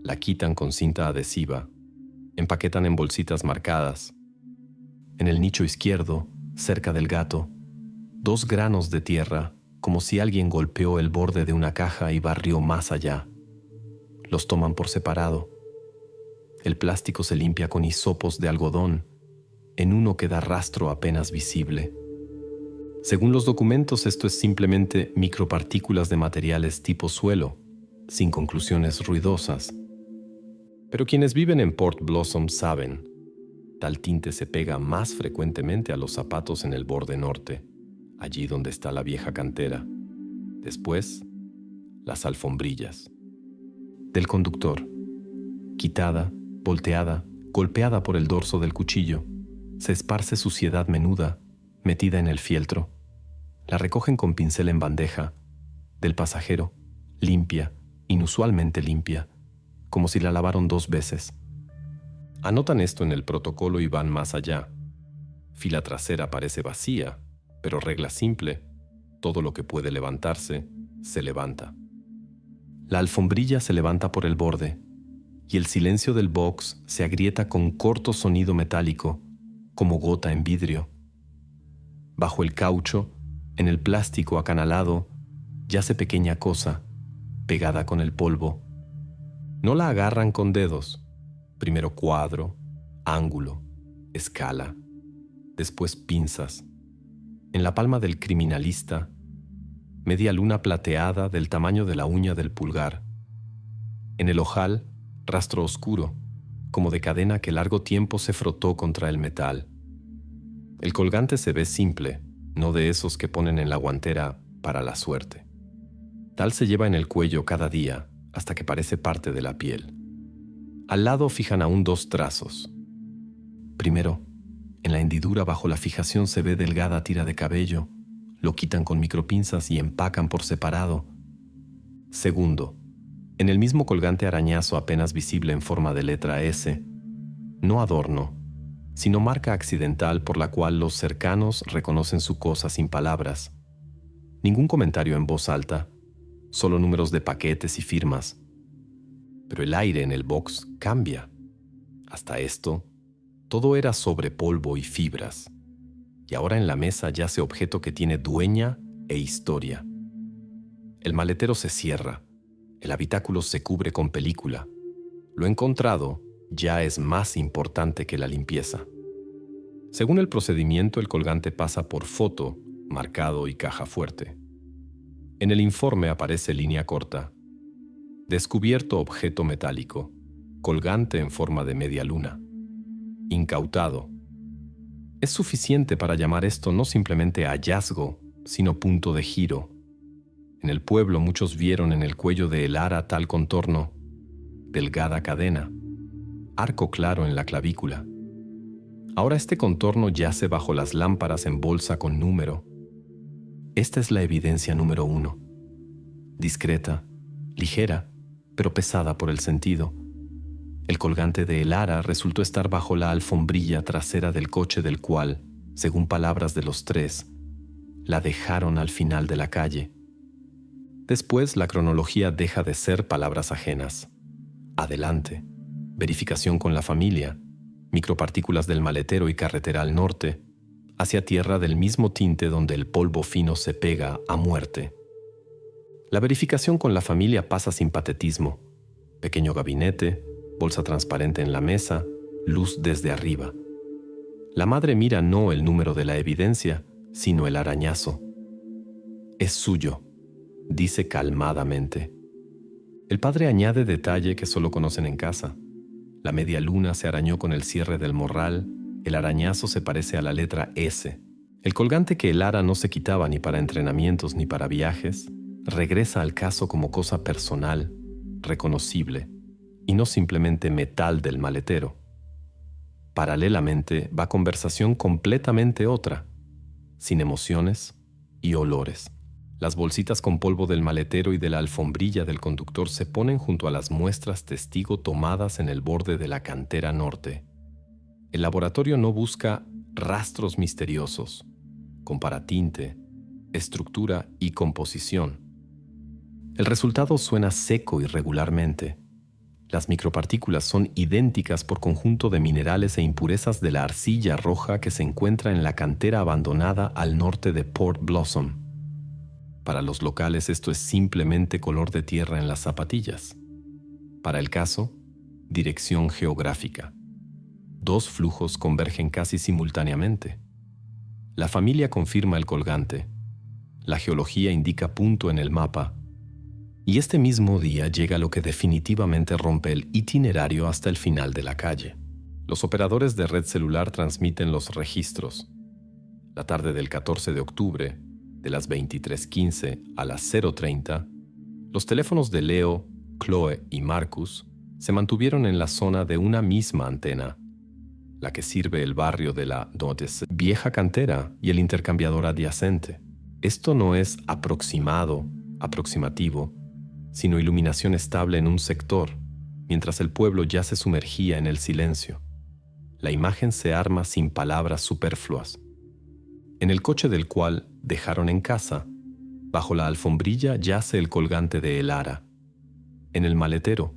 La quitan con cinta adhesiva, empaquetan en bolsitas marcadas. En el nicho izquierdo, cerca del gato, 2 granos de tierra, como si alguien golpeó el borde de una caja y barrió más allá. Los toman por separado. El plástico se limpia con hisopos de algodón. En uno queda rastro apenas visible. Según los documentos, esto es simplemente micropartículas de materiales tipo suelo, sin conclusiones ruidosas. Pero quienes viven en Port Blossom saben, tal tinte se pega más frecuentemente a los zapatos en el borde norte, allí donde está la vieja cantera. Después, las alfombrillas. Del conductor. Quitada, volteada, golpeada por el dorso del cuchillo, se esparce suciedad menuda, metida en el fieltro. La recogen con pincel en bandeja. Del pasajero, limpia, inusualmente limpia, como si la lavaron 2 veces. Anotan esto en el protocolo y van más allá. Fila trasera parece vacía, pero regla simple: todo lo que puede levantarse, se levanta. La alfombrilla se levanta por el borde, y el silencio del box se agrieta con corto sonido metálico, como gota en vidrio. Bajo el caucho, en el plástico acanalado, yace pequeña cosa, pegada con el polvo. No la agarran con dedos. Primero cuadro, ángulo, escala, después pinzas. En la palma del criminalista, media luna plateada del tamaño de la uña del pulgar. En el ojal, rastro oscuro, como de cadena que largo tiempo se frotó contra el metal. El colgante se ve simple, no de esos que ponen en la guantera para la suerte. Tal se lleva en el cuello cada día, hasta que parece parte de la piel. Al lado fijan aún 2 trazos. Primero, en la hendidura bajo la fijación se ve delgada tira de cabello. Lo quitan con micropinzas y empacan por separado. Segundo, en el mismo colgante arañazo apenas visible en forma de letra S, no adorno, sino marca accidental por la cual los cercanos reconocen su cosa sin palabras. Ningún comentario en voz alta, solo números de paquetes y firmas. Pero el aire en el box cambia. Hasta esto, todo era sobre polvo y fibras. Y ahora en la mesa yace objeto que tiene dueña e historia. El maletero se cierra. El habitáculo se cubre con película. Lo encontrado ya es más importante que la limpieza. Según el procedimiento, el colgante pasa por foto, marcado y caja fuerte. En el informe aparece línea corta. Descubierto objeto metálico, colgante en forma de media luna. Incautado. Es suficiente para llamar esto no simplemente hallazgo, sino punto de giro. En el pueblo muchos vieron en el cuello de Elara tal contorno, delgada cadena, arco claro en la clavícula. Ahora este contorno yace bajo las lámparas en bolsa con número. Esta es la evidencia número 1. Discreta, ligera, pero pesada por el sentido. El colgante de Elara resultó estar bajo la alfombrilla trasera del coche del cual, según palabras de los 3, la dejaron al final de la calle. Después la cronología deja de ser palabras ajenas. Adelante. Verificación con la familia. Micropartículas del maletero y carretera al norte. Hacia tierra del mismo tinte donde el polvo fino se pega a muerte. La verificación con la familia pasa sin patetismo. Pequeño gabinete, bolsa transparente en la mesa, luz desde arriba. La madre mira no el número de la evidencia, sino el arañazo. Es suyo, dice calmadamente. El padre añade detalle que solo conocen en casa. La media luna se arañó con el cierre del morral, el arañazo se parece a la letra S. El colgante que Elara no se quitaba ni para entrenamientos ni para viajes, regresa al caso como cosa personal, reconocible, y no simplemente metal del maletero. Paralelamente va conversación completamente otra, sin emociones y olores. Las bolsitas con polvo del maletero y de la alfombrilla del conductor se ponen junto a las muestras testigo tomadas en el borde de la cantera norte. El laboratorio no busca rastros misteriosos, compara tinte, estructura y composición. El resultado suena seco irregularmente. Las micropartículas son idénticas por conjunto de minerales e impurezas de la arcilla roja que se encuentra en la cantera abandonada al norte de Port Blossom. Para los locales esto es simplemente color de tierra en las zapatillas. Para el caso, dirección geográfica. Dos flujos convergen casi simultáneamente. La familia confirma el colgante. La geología indica punto en el mapa. Y este mismo día llega lo que definitivamente rompe el itinerario hasta el final de la calle. Los operadores de red celular transmiten los registros. La tarde del 14 de octubre, de las 23:15 a las 0:30, los teléfonos de Leo, Chloe y Marcus se mantuvieron en la zona de una misma antena, la que sirve el barrio de la vieja cantera y el intercambiador adyacente. Esto no es aproximativo, sino iluminación estable en un sector, mientras el pueblo ya se sumergía en el silencio. La imagen se arma sin palabras superfluas. En el coche del cual dejaron en casa, bajo la alfombrilla yace el colgante de El Ara. En el maletero,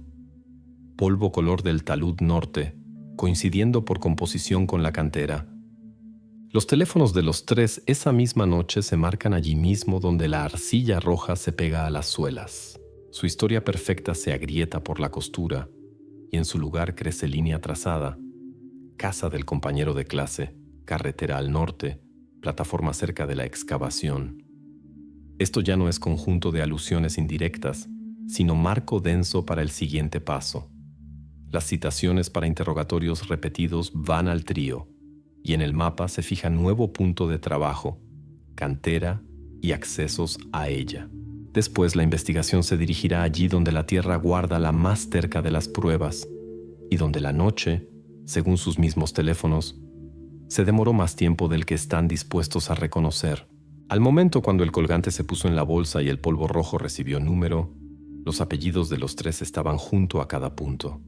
polvo color del talud norte, coincidiendo por composición con la cantera. Los teléfonos de los tres esa misma noche se marcan allí mismo donde la arcilla roja se pega a las suelas. Su historia perfecta se agrieta por la costura y en su lugar crece línea trazada. Casa del compañero de clase, carretera al norte, plataforma cerca de la excavación. Esto ya no es conjunto de alusiones indirectas, sino marco denso para el siguiente paso. Las citaciones para interrogatorios repetidos van al trío y en el mapa se fija nuevo punto de trabajo, cantera y accesos a ella. Después la investigación se dirigirá allí donde la Tierra guarda la más terca de las pruebas y donde la noche, según sus mismos teléfonos, se demoró más tiempo del que están dispuestos a reconocer. Al momento cuando el colgante se puso en la bolsa y el polvo rojo recibió número, los apellidos de los tres estaban junto a cada punto.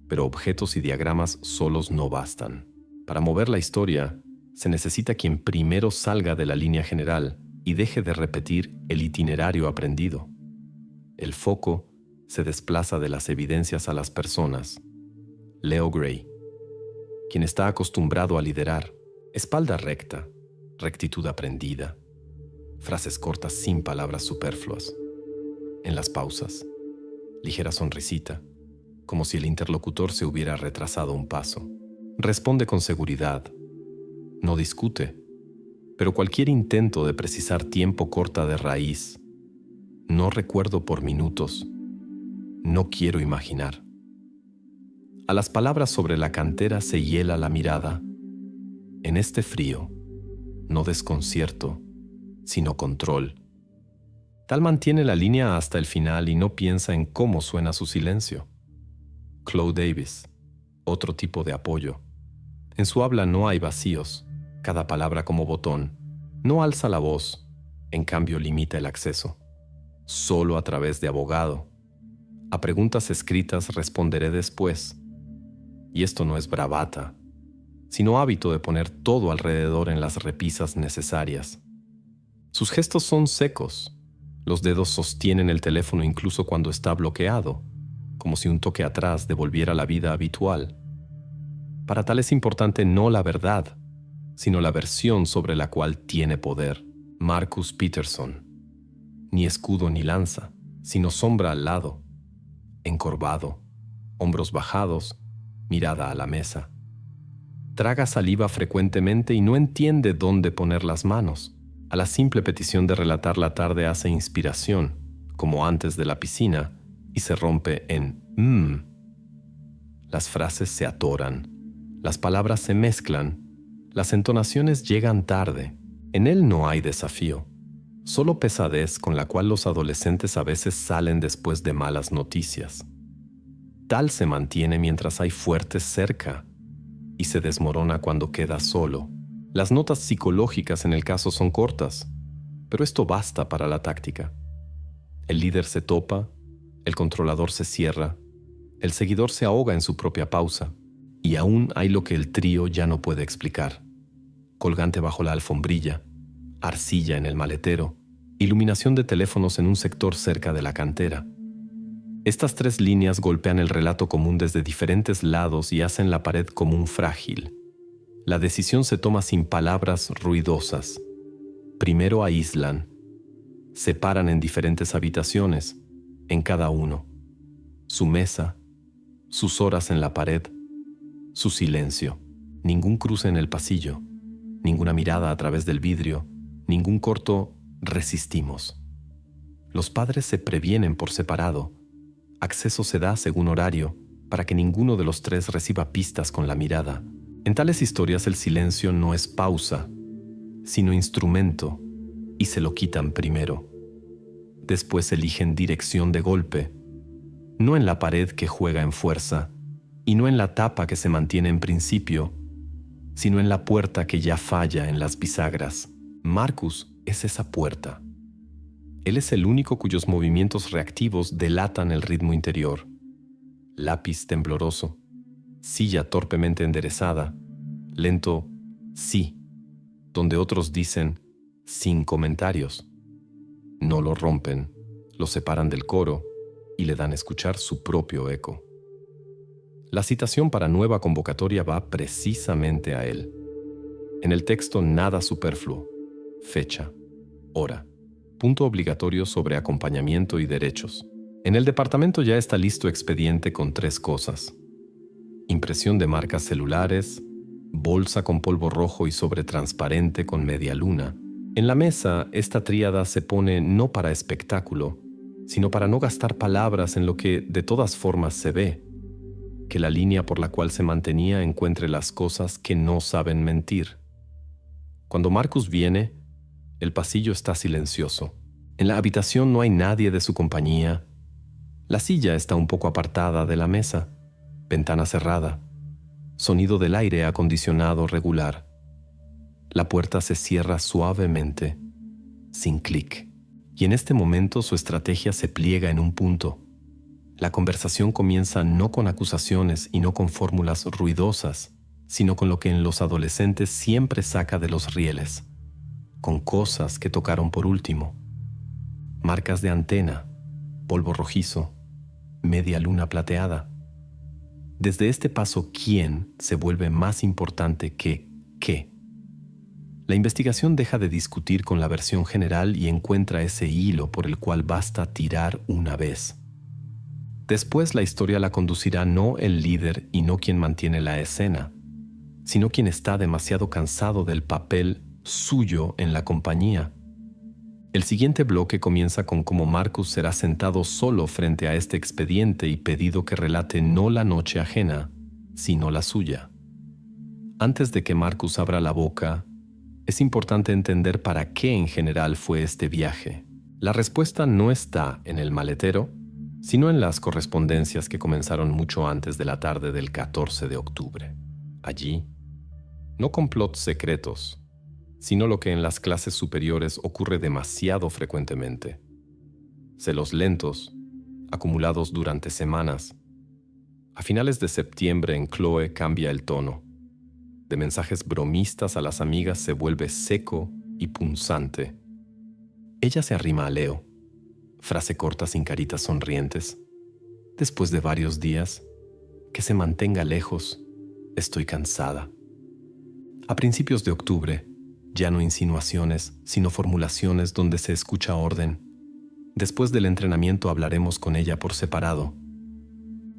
Pero objetos y diagramas solos no bastan. Para mover la historia, se necesita quien primero salga de la línea general y deje de repetir el itinerario aprendido. El foco se desplaza de las evidencias a las personas. Leo Gray, quien está acostumbrado a liderar, espalda recta, rectitud aprendida, frases cortas sin palabras superfluas. En las pausas, ligera sonrisita, como si el interlocutor se hubiera retrasado un paso. Responde con seguridad, no discute, pero cualquier intento de precisar tiempo corta de raíz. No recuerdo por minutos. No quiero imaginar. A las palabras sobre la cantera se hiela la mirada. En este frío, no desconcierto, sino control. Tal mantiene la línea hasta el final y no piensa en cómo suena su silencio. Chloe Davis, otro tipo de apoyo. En su habla no hay vacíos. Cada palabra como botón. No alza la voz, en cambio limita el acceso. Solo a través de abogado. A preguntas escritas responderé después. Y esto no es bravata, sino hábito de poner todo alrededor en las repisas necesarias. Sus gestos son secos. Los dedos sostienen el teléfono incluso cuando está bloqueado, como si un toque atrás devolviera la vida habitual. Para tal es importante no la verdad, sino la versión sobre la cual tiene poder. Marcus Peterson. Ni escudo ni lanza, sino sombra al lado. Encorvado, hombros bajados, mirada a la mesa. Traga saliva frecuentemente y no entiende dónde poner las manos. A la simple petición de relatar la tarde hace inspiración, como antes de la piscina, y se rompe en Las frases se atoran, las palabras se mezclan, las entonaciones llegan tarde. En él no hay desafío, solo pesadez con la cual los adolescentes a veces salen después de malas noticias. Tal se mantiene mientras hay fuertes cerca y se desmorona cuando queda solo. Las notas psicológicas en el caso son cortas, pero esto basta para la táctica. El líder se topa, el controlador se cierra, el seguidor se ahoga en su propia pausa, y aún hay lo que el trío ya no puede explicar. Colgante bajo la alfombrilla, arcilla en el maletero, iluminación de teléfonos en un sector cerca de la cantera. Estas tres líneas golpean el relato común desde diferentes lados y hacen la pared común frágil. La decisión se toma sin palabras ruidosas. Primero aíslan. Separan en diferentes habitaciones, en cada uno. Su mesa, sus horas en la pared, su silencio. Ningún cruce en el pasillo, ninguna mirada a través del vidrio, ningún corto resistimos. Los padres se previenen por separado. Acceso se da según horario para que ninguno de los tres reciba pistas con la mirada. En tales historias el silencio no es pausa, sino instrumento, y se lo quitan primero. Después eligen dirección de golpe, no en la pared que juega en fuerza, y no en la tapa que se mantiene en principio, sino en la puerta que ya falla en las bisagras. Marcus es esa puerta. Él es el único cuyos movimientos reactivos delatan el ritmo interior. Lápiz tembloroso, silla torpemente enderezada, lento sí, donde otros dicen sin comentarios. No lo rompen, lo separan del coro y le dan a escuchar su propio eco. La citación para nueva convocatoria va precisamente a él. En el texto nada superfluo, fecha, hora, punto obligatorio sobre acompañamiento y derechos. En el departamento ya está listo expediente con 3 cosas: impresión de marcas celulares, bolsa con polvo rojo y sobre transparente con media luna. En la mesa, esta tríada se pone no para espectáculo, sino para no gastar palabras en lo que de todas formas se ve, que la línea por la cual se mantenía encuentre las cosas que no saben mentir. Cuando Marcus viene, el pasillo está silencioso. En la habitación no hay nadie de su compañía. La silla está un poco apartada de la mesa, ventana cerrada, sonido del aire acondicionado regular. La puerta se cierra suavemente, sin clic, y en este momento su estrategia se pliega en un punto. La conversación comienza no con acusaciones y no con fórmulas ruidosas, sino con lo que en los adolescentes siempre saca de los rieles, con cosas que tocaron por último. Marcas de antena, polvo rojizo, media luna plateada. Desde este paso, ¿quién se vuelve más importante que qué? La investigación deja de discutir con la versión general y encuentra ese hilo por el cual basta tirar una vez. Después la historia la conducirá no el líder y no quien mantiene la escena, sino quien está demasiado cansado del papel suyo en la compañía. El siguiente bloque comienza con cómo Marcus será sentado solo frente a este expediente y pedido que relate no la noche ajena, sino la suya. Antes de que Marcus abra la boca, es importante entender para qué en general fue este viaje. La respuesta no está en el maletero, sino en las correspondencias que comenzaron mucho antes de la tarde del 14 de octubre. Allí, no complots secretos, sino lo que en las clases superiores ocurre demasiado frecuentemente. Celos lentos, acumulados durante semanas. A finales de septiembre en Chloe cambia el tono. De mensajes bromistas a las amigas se vuelve seco y punzante. Ella se arrima a Leo. Frase corta sin caritas sonrientes. Después de varios días, que se mantenga lejos, estoy cansada. A principios de octubre, ya no insinuaciones, sino formulaciones donde se escucha orden. Después del entrenamiento hablaremos con ella por separado.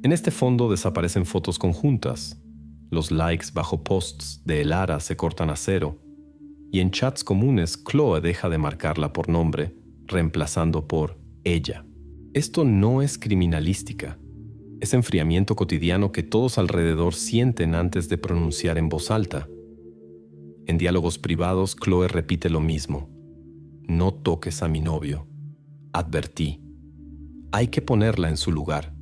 En este fondo desaparecen fotos conjuntas. Los likes bajo posts de Elara se cortan a 0. Y en chats comunes, Chloe deja de marcarla por nombre, reemplazando por ella. Esto no es criminalística. Es enfriamiento cotidiano que todos alrededor sienten antes de pronunciar en voz alta. En diálogos privados, Chloe repite lo mismo. No toques a mi novio. Advertí. Hay que ponerla en su lugar.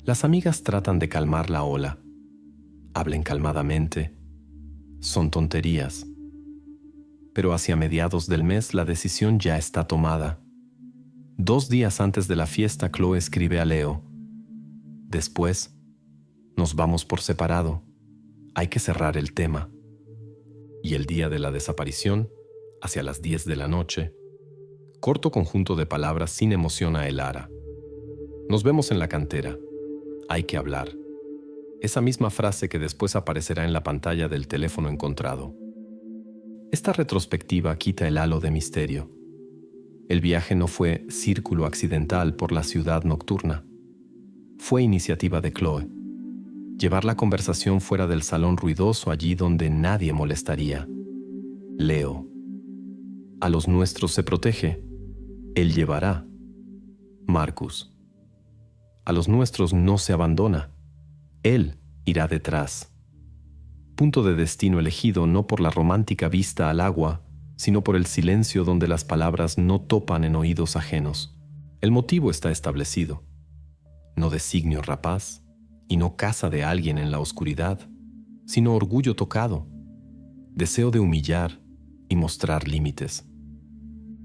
Las amigas tratan de calmar la ola. Hablen calmadamente. Son tonterías. Pero hacia mediados del mes la decisión ya está tomada. 2 días antes de la fiesta, Chloe escribe a Leo. Después, nos vamos por separado. Hay que cerrar el tema. Y el día de la desaparición, hacia las 10 de la noche, corto conjunto de palabras sin emoción a Elara. Nos vemos en la cantera. Hay que hablar. Esa misma frase que después aparecerá en la pantalla del teléfono encontrado. Esta retrospectiva quita el halo de misterio. El viaje no fue círculo accidental por la ciudad nocturna. Fue iniciativa de Chloe. Llevar la conversación fuera del salón ruidoso, allí donde nadie molestaría. Leo. A los nuestros se protege. Él llevará. Marcus. A los nuestros no se abandona. Él irá detrás. Punto de destino elegido no por la romántica vista al agua, sino por el silencio donde las palabras no topan en oídos ajenos. El motivo está establecido. No designio rapaz, y no caza de alguien en la oscuridad, sino orgullo tocado, deseo de humillar y mostrar límites.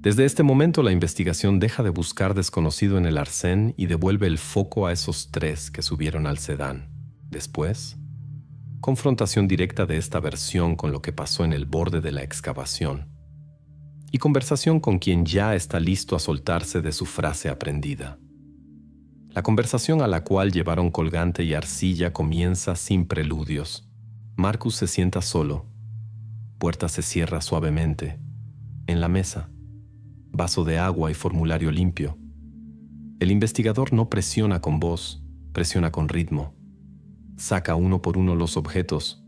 Desde este momento la investigación deja de buscar desconocido en el arcén y devuelve el foco a esos tres que subieron al sedán. Después, confrontación directa de esta versión con lo que pasó en el borde de la excavación y conversación con quien ya está listo a soltarse de su frase aprendida. La conversación a la cual llevaron colgante y arcilla comienza sin preludios. Marcus se sienta solo. Puerta se cierra suavemente. En la mesa, vaso de agua y formulario limpio. El investigador no presiona con voz, presiona con ritmo. Saca uno por uno los objetos,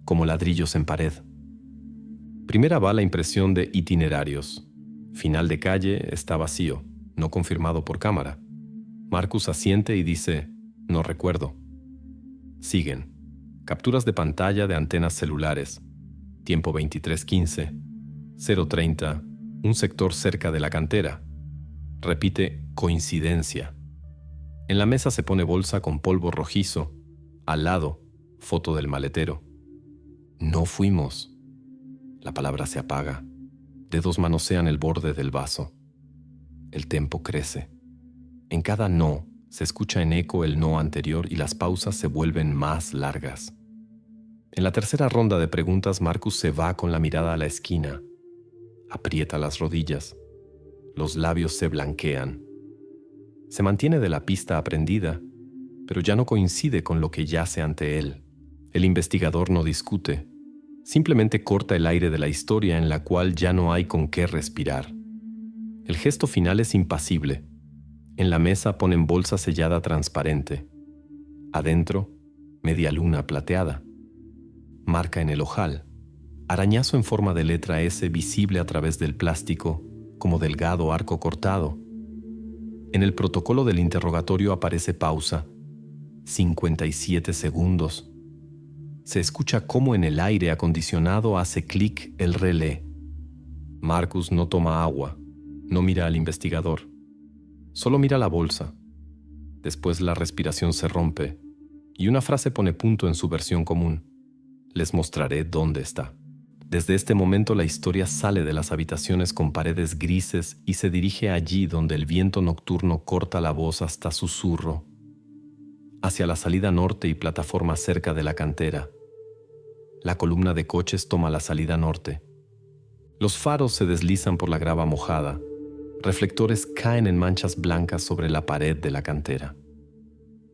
como ladrillos en pared. Primera va la impresión de itinerarios. Final de calle está vacío, no confirmado por cámara. Marcus asiente y dice, no recuerdo. Siguen. Capturas de pantalla de antenas celulares. Tiempo 23:15. 0:30. Un sector cerca de la cantera. Repite, coincidencia. En la mesa se pone bolsa con polvo rojizo. Al lado, foto del maletero. No fuimos. La palabra se apaga. Dedos manosean el borde del vaso. El tempo crece. En cada no, se escucha en eco el no anterior y las pausas se vuelven más largas. En la tercera ronda de preguntas, Marcus se va con la mirada a la esquina. Aprieta las rodillas. Los labios se blanquean. Se mantiene de la pista aprendida, pero ya no coincide con lo que yace ante él. El investigador no discute. Simplemente corta el aire de la historia en la cual ya no hay con qué respirar. El gesto final es impasible. En la mesa ponen bolsa sellada transparente. Adentro, media luna plateada. Marca en el ojal. Arañazo en forma de letra S visible a través del plástico, como delgado arco cortado. En el protocolo del interrogatorio aparece pausa. 57 segundos. Se escucha cómo en el aire acondicionado hace clic el relé. Marcus no toma agua, no mira al investigador. Solo mira la bolsa. Después la respiración se rompe y una frase pone punto en su versión común. Les mostraré dónde está. Desde este momento la historia sale de las habitaciones con paredes grises y se dirige allí donde el viento nocturno corta la voz hasta susurro, hacia la salida norte y plataforma cerca de la cantera. La columna de coches toma la salida norte. Los faros se deslizan por la grava mojada. Reflectores caen en manchas blancas sobre la pared de la cantera.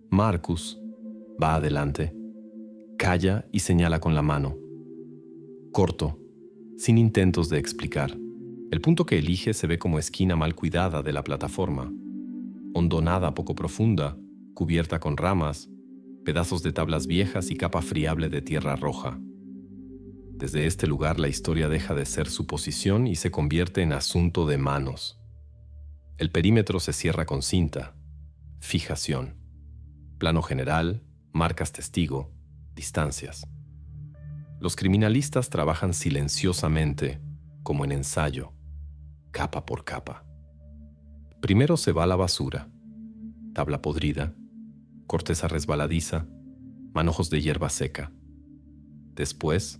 Marcus va adelante, calla y señala con la mano. Corto, sin intentos de explicar. El punto que elige se ve como esquina mal cuidada de la plataforma. Hondonada poco profunda, cubierta con ramas, pedazos de tablas viejas y capa friable de tierra roja. Desde este lugar la historia deja de ser suposición y se convierte en asunto de manos. El perímetro se cierra con cinta, fijación, plano general, marcas testigo, distancias. Los criminalistas trabajan silenciosamente, como en ensayo, capa por capa. Primero se va la basura, tabla podrida, corteza resbaladiza, manojos de hierba seca. Después,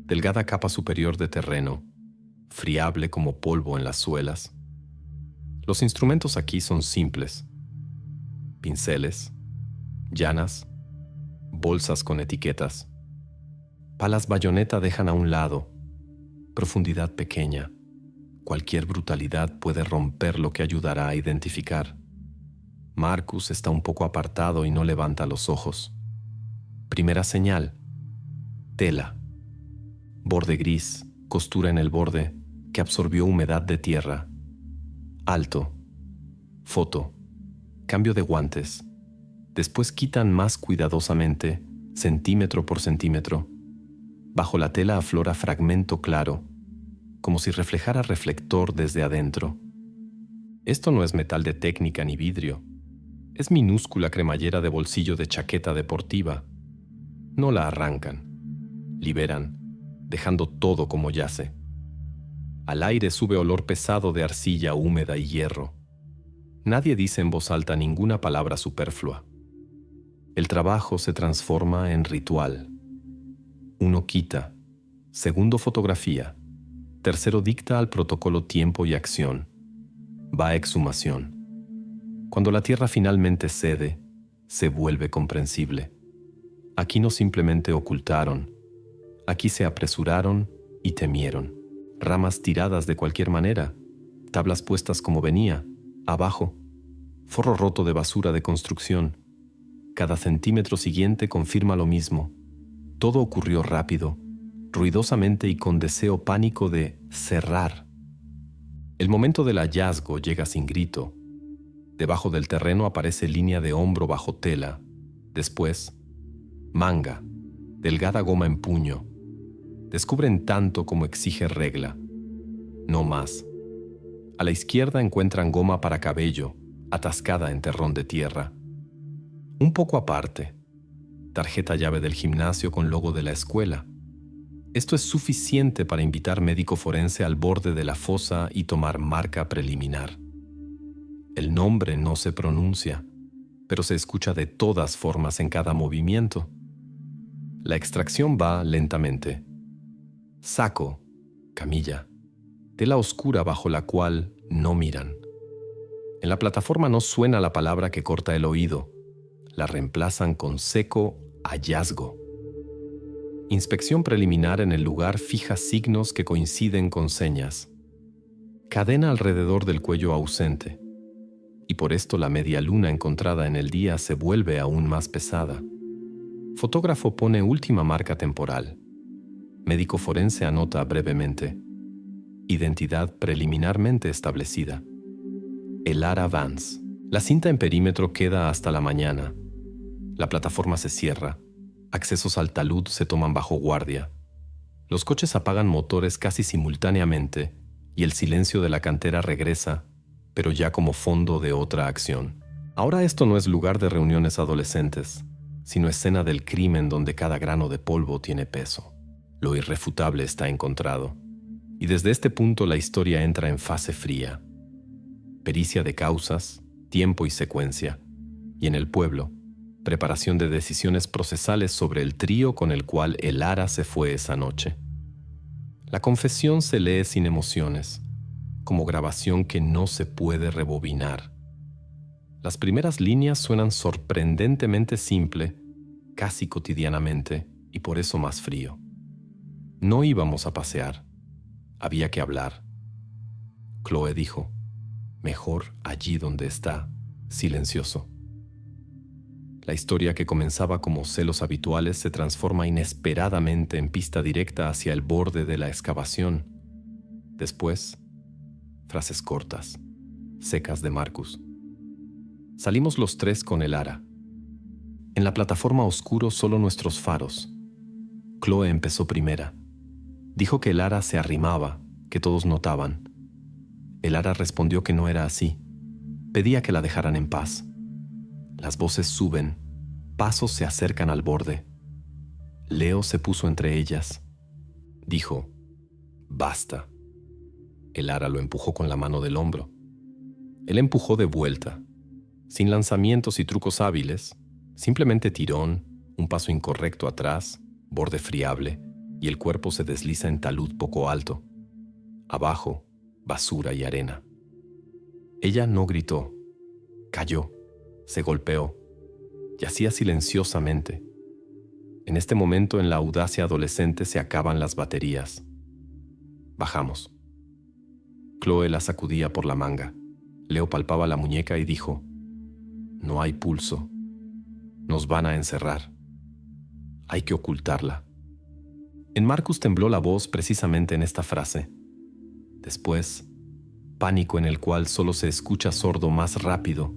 delgada capa superior de terreno, friable como polvo en las suelas. Los instrumentos aquí son simples. Pinceles, llanas, bolsas con etiquetas. Palas bayoneta dejan a un lado, profundidad pequeña, Cualquier brutalidad puede romper lo que ayudará a identificar. Marcus está un poco apartado y no levanta los ojos. Primera señal: tela. Borde gris, costura en el borde, que absorbió humedad de tierra. Alto. Foto. Cambio de guantes. Después quitan más cuidadosamente, centímetro por centímetro. Bajo la tela aflora fragmento claro, como si reflejara reflector desde adentro. Esto no es metal de técnica ni vidrio. Es minúscula cremallera de bolsillo de chaqueta deportiva. No la arrancan. Liberan, dejando todo como yace. Al aire sube olor pesado de arcilla húmeda y hierro. Nadie dice en voz alta ninguna palabra superflua. El trabajo se transforma en ritual. Uno quita. Segundo, fotografía. Tercero, dicta al protocolo tiempo y acción. Va a exhumación. Cuando la tierra finalmente cede, se vuelve comprensible. Aquí no simplemente ocultaron. Aquí se apresuraron y temieron. Ramas tiradas de cualquier manera, tablas puestas como venía, abajo, forro roto de basura de construcción. Cada centímetro siguiente confirma lo mismo. Todo ocurrió rápido, ruidosamente y con deseo pánico de cerrar. El momento del hallazgo llega sin grito. Debajo del terreno aparece línea de hombro bajo tela. Después, manga, delgada goma en puño. Descubren tanto como exige regla. No más. A la izquierda encuentran goma para cabello, atascada en terrón de tierra. Un poco aparte, tarjeta llave del gimnasio con logo de la escuela. Esto es suficiente para invitar médico forense al borde de la fosa y tomar marca preliminar. El nombre no se pronuncia, pero se escucha de todas formas en cada movimiento. La extracción va lentamente. Saco, camilla, tela oscura bajo la cual no miran. En la plataforma no suena la palabra que corta el oído. La reemplazan con seco hallazgo. Inspección preliminar en el lugar fija signos que coinciden con señas. Cadena alrededor del cuello ausente. Y por esto la media luna encontrada en el día se vuelve aún más pesada. Fotógrafo pone última marca temporal. Médico forense anota brevemente. Identidad preliminarmente establecida. Elara Vance. La cinta en perímetro queda hasta la mañana. La plataforma se cierra. Accesos al talud se toman bajo guardia. Los coches apagan motores casi simultáneamente y el silencio de la cantera regresa, pero ya como fondo de otra acción. Ahora esto no es lugar de reuniones adolescentes, sino escena del crimen donde cada grano de polvo tiene peso. Lo irrefutable está encontrado. Y desde este punto la historia entra en fase fría. Pericia de causas, tiempo y secuencia. Y en el pueblo, preparación de decisiones procesales sobre el trío con el cual Elara se fue esa noche. La confesión se lee sin emociones, como grabación que no se puede rebobinar. Las primeras líneas suenan sorprendentemente simple, casi cotidianamente, y por eso más frío. No íbamos a pasear. Había que hablar. Chloe dijo, mejor allí donde está, silencioso. La historia que comenzaba como celos habituales se transforma inesperadamente en pista directa hacia el borde de la excavación. Después, frases cortas, secas de Marcus. Salimos los tres con Elara. En la plataforma oscuro solo nuestros faros. Chloe empezó primera. Dijo que Elara se arrimaba, que todos notaban. Elara respondió que no era así. Pedía que la dejaran en paz. Las voces suben, pasos se acercan al borde. Leo se puso entre ellas. Dijo, basta. Elara lo empujó con la mano del hombro. Él empujó de vuelta, sin lanzamientos y trucos hábiles, simplemente tirón, un paso incorrecto atrás, borde friable, y el cuerpo se desliza en talud poco alto. Abajo, basura y arena. Ella no gritó. Cayó. Se golpeó. Yacía silenciosamente. En este momento, en la audacia adolescente, se acaban las baterías. Bajamos. Chloe la sacudía por la manga. Leo palpaba la muñeca y dijo: «No hay pulso. Nos van a encerrar. Hay que ocultarla». En Marcus tembló la voz precisamente en esta frase. Después, pánico en el cual solo se escucha sordo más rápido,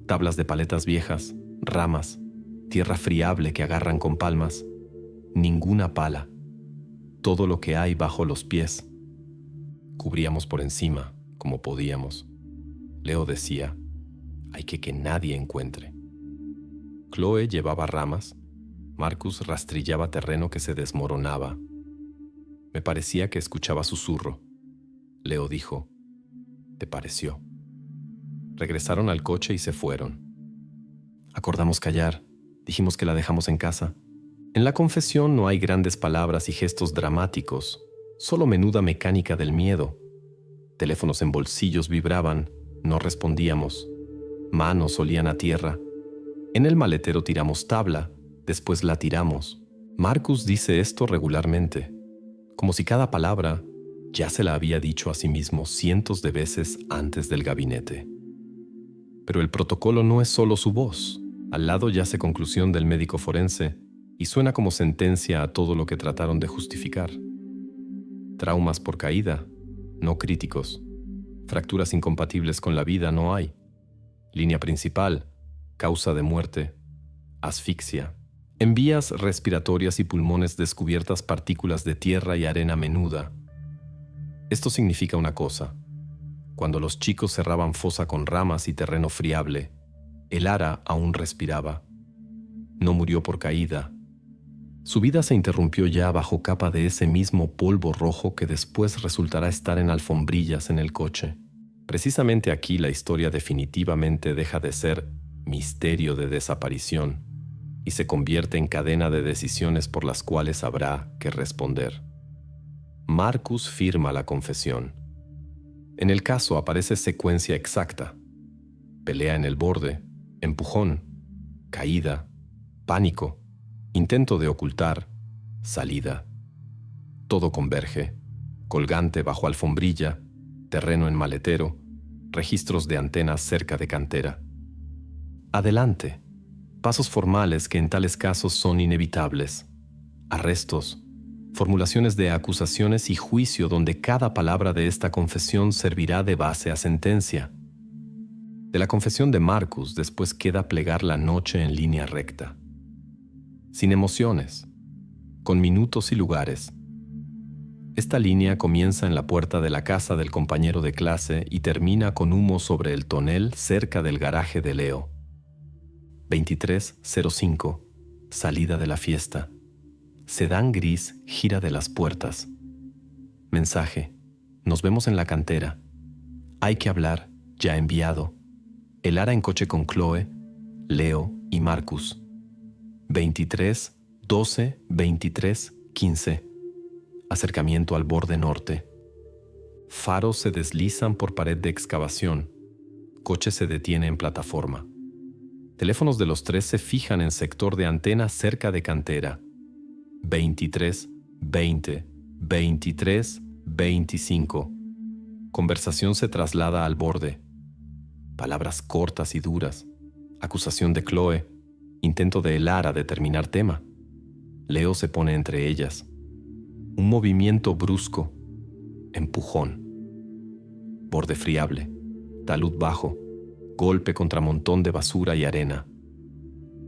tablas de paletas viejas, ramas, tierra friable que agarran con palmas, ninguna pala, todo lo que hay bajo los pies. Cubríamos por encima, como podíamos. Leo decía: «Hay que nadie encuentre». Chloe llevaba ramas, Marcus rastrillaba terreno que se desmoronaba. Me parecía que escuchaba susurro. Leo dijo: «¿Te pareció?». Regresaron al coche y se fueron. Acordamos callar, dijimos que la dejamos en casa. En la confesión no hay grandes palabras y gestos dramáticos, solo menuda mecánica del miedo. Teléfonos en bolsillos vibraban, no respondíamos. Manos olían a tierra. En el maletero tiramos tabla, después la tiramos. Marcus dice esto regularmente, como si cada palabra ya se la había dicho a sí mismo cientos de veces antes del gabinete. Pero el protocolo no es solo su voz. Al lado yace conclusión del médico forense y suena como sentencia a todo lo que trataron de justificar. Traumas por caída, no críticos. Fracturas incompatibles con la vida no hay. Línea principal, causa de muerte, asfixia. En vías respiratorias y pulmones descubiertas partículas de tierra y arena menuda. Esto significa una cosa. Cuando los chicos cerraban fosa con ramas y terreno friable, el ara aún respiraba. No murió por caída. Su vida se interrumpió ya bajo capa de ese mismo polvo rojo que después resultará estar en alfombrillas en el coche. Precisamente aquí la historia definitivamente deja de ser misterio de desaparición y se convierte en cadena de decisiones por las cuales habrá que responder. Marcus firma la confesión. En el caso aparece secuencia exacta: pelea en el borde, empujón, caída, pánico, intento de ocultar, salida. Todo converge: colgante bajo alfombrilla, terreno en maletero, registros de antenas cerca de cantera. Adelante. Pasos formales que en tales casos son inevitables. Arrestos, formulaciones de acusaciones y juicio donde cada palabra de esta confesión servirá de base a sentencia. De la confesión de Marcus después queda plegar la noche en línea recta. Sin emociones, con minutos y lugares. Esta línea comienza en la puerta de la casa del compañero de clase y termina con humo sobre el tonel cerca del garaje de Leo. 23:05, salida de la fiesta. Sedán gris gira de las puertas. Mensaje: nos vemos en la cantera. Hay que hablar, ya enviado. El ara en coche con Chloe, Leo y Marcus. 23:12:23:15. Acercamiento al borde norte. Faros se deslizan por pared de excavación. Coche se detiene en plataforma. Teléfonos de los tres se fijan en sector de antena cerca de cantera. 23:20, 23:25. Conversación se traslada al borde. Palabras cortas y duras. Acusación de Chloe. Intento de el ara de terminar tema. Leo se pone entre ellas. Un movimiento brusco. Empujón. Borde friable. Talud bajo. Golpe contra montón de basura y arena.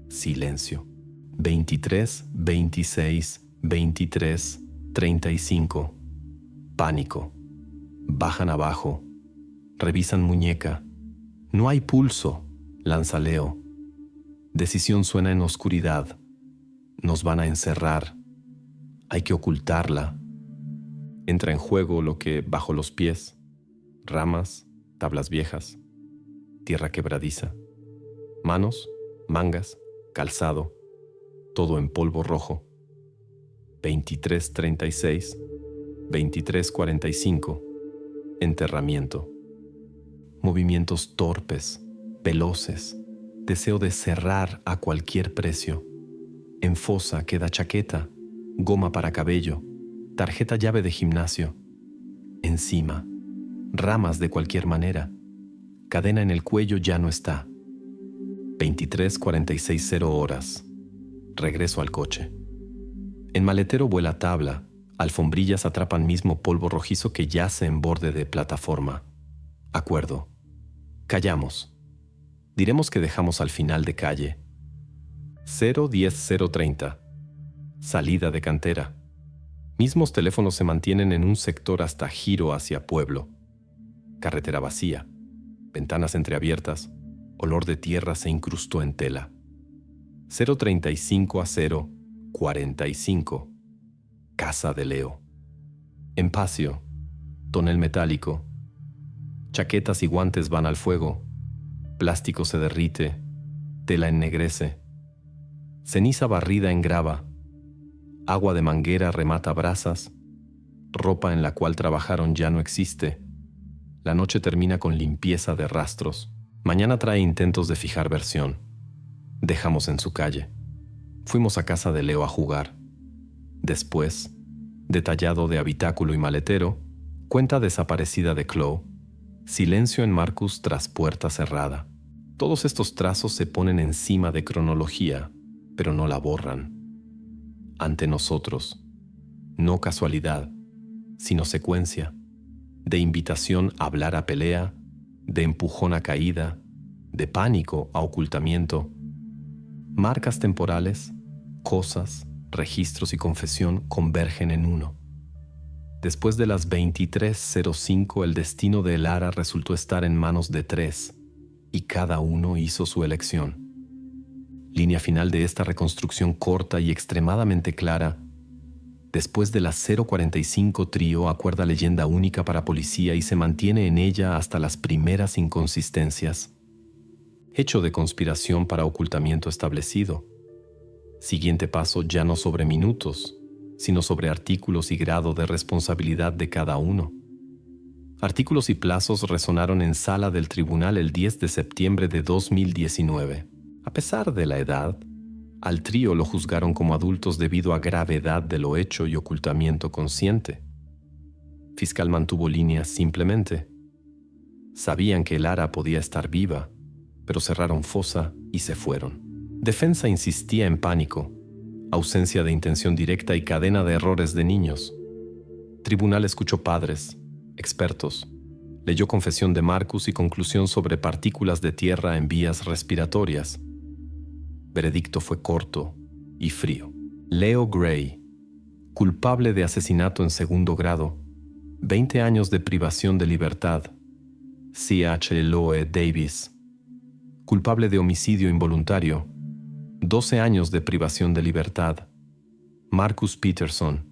Silencio. 23:26:23:35. Pánico. Bajan abajo. Revisan muñeca. No hay pulso, lanza Leo. Decisión suena en oscuridad. Nos van a encerrar. Hay que ocultarla. Entra en juego lo que bajo los pies. Ramas, tablas viejas, tierra quebradiza. Manos, mangas, calzado, todo en polvo rojo. 23:36, 23:45, enterramiento. Movimientos torpes, veloces, deseo de cerrar a cualquier precio. En fosa queda chaqueta, goma para cabello, tarjeta llave de gimnasio. Encima, ramas de cualquier manera. Cadena en el cuello ya no está. 23:46 horas. Regreso al coche. En maletero vuela tabla. Alfombrillas atrapan mismo polvo rojizo que yace en borde de plataforma. Acuerdo. Callamos. Diremos que dejamos al final de calle. 0:10:30. Salida de cantera. Mismos teléfonos se mantienen en un sector hasta giro hacia pueblo. Carretera vacía. Ventanas entreabiertas. Olor de tierra se incrustó en tela. 0:35 a 0:45. Casa de Leo. Empacio. Tonel metálico. Chaquetas y guantes van al fuego. Plástico se derrite. Tela ennegrece. Ceniza barrida en grava. Agua de manguera remata brasas. Ropa en la cual trabajaron ya no existe. La noche termina con limpieza de rastros. Mañana trae intentos de fijar versión. Dejamos en su calle. Fuimos a casa de Leo a jugar. Después, detallado de habitáculo y maletero, cuenta desaparecida de Chloe, silencio en Marcus tras puerta cerrada. Todos estos trazos se ponen encima de cronología, pero no la borran. Ante nosotros, no casualidad, sino secuencia, de invitación a hablar a pelea, de empujón a caída, de pánico a ocultamiento. Marcas temporales, cosas, registros y confesión convergen en uno. Después de las 23:05, el destino de Lara resultó estar en manos de 3, y cada uno hizo su elección. Línea final de esta reconstrucción corta y extremadamente clara. Después de las 0:45, Trío acuerda leyenda única para policía y se mantiene en ella hasta las primeras inconsistencias. Hecho de conspiración para ocultamiento establecido. Siguiente paso ya no sobre minutos, sino sobre artículos y grado de responsabilidad de cada uno. Artículos y plazos resonaron en sala del tribunal el 10 de septiembre de 2019. A pesar de la edad, al trío lo juzgaron como adultos debido a gravedad de lo hecho y ocultamiento consciente. Fiscal mantuvo línea simplemente. Sabían que Lara podía estar viva, pero cerraron fosa y se fueron. Defensa insistía en pánico, ausencia de intención directa y cadena de errores de niños. Tribunal escuchó padres, expertos, leyó confesión de Marcus y conclusión sobre partículas de tierra en vías respiratorias. Veredicto fue corto y frío. Leo Gray, culpable de asesinato en segundo grado, 20 años de privación de libertad. C.H. Loe Davis, culpable de homicidio involuntario, 12 años de privación de libertad. Marcus Peterson,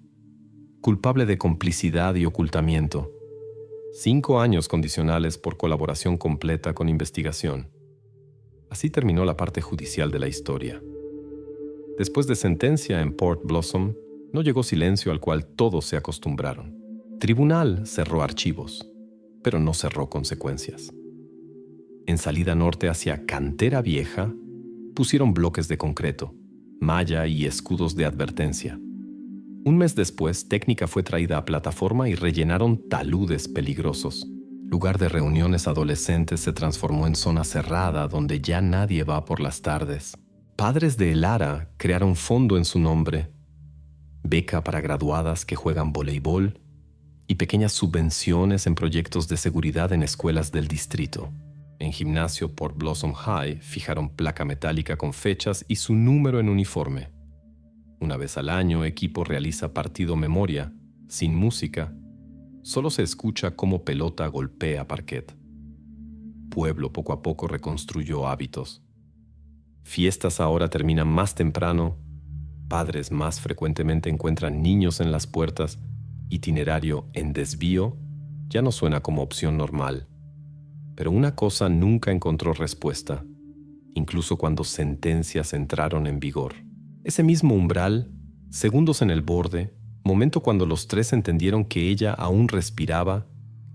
culpable de complicidad y ocultamiento. 5 años condicionales por colaboración completa con investigación. Así terminó la parte judicial de la historia. Después de sentencia en Port Blossom, no llegó silencio al cual todos se acostumbraron. Tribunal cerró archivos, pero no cerró consecuencias. En salida norte hacia Cantera Vieja, pusieron bloques de concreto, malla y escudos de advertencia. Un mes después, técnica fue traída a plataforma y rellenaron taludes peligrosos. Lugar de reuniones adolescentes se transformó en zona cerrada donde ya nadie va por las tardes. Padres de Lara crearon fondo en su nombre, beca para graduadas que juegan voleibol y pequeñas subvenciones en proyectos de seguridad en escuelas del distrito. En gimnasio Port Blossom High fijaron placa metálica con fechas y su número en uniforme. Una vez al año, equipo realiza partido memoria, sin música. Solo se escucha cómo pelota golpea parquet. Pueblo poco a poco reconstruyó hábitos. Fiestas ahora terminan más temprano. Padres más frecuentemente encuentran niños en las puertas. Itinerario en desvío ya no suena como opción normal. Pero una cosa nunca encontró respuesta, incluso cuando sentencias entraron en vigor. Ese mismo umbral, segundos en el borde, momento cuando los tres entendieron que ella aún respiraba,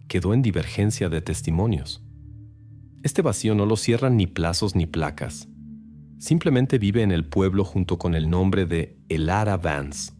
quedó en divergencia de testimonios. Este vacío no lo cierran ni plazos ni placas. Simplemente vive en el pueblo junto con el nombre de Lara Vance.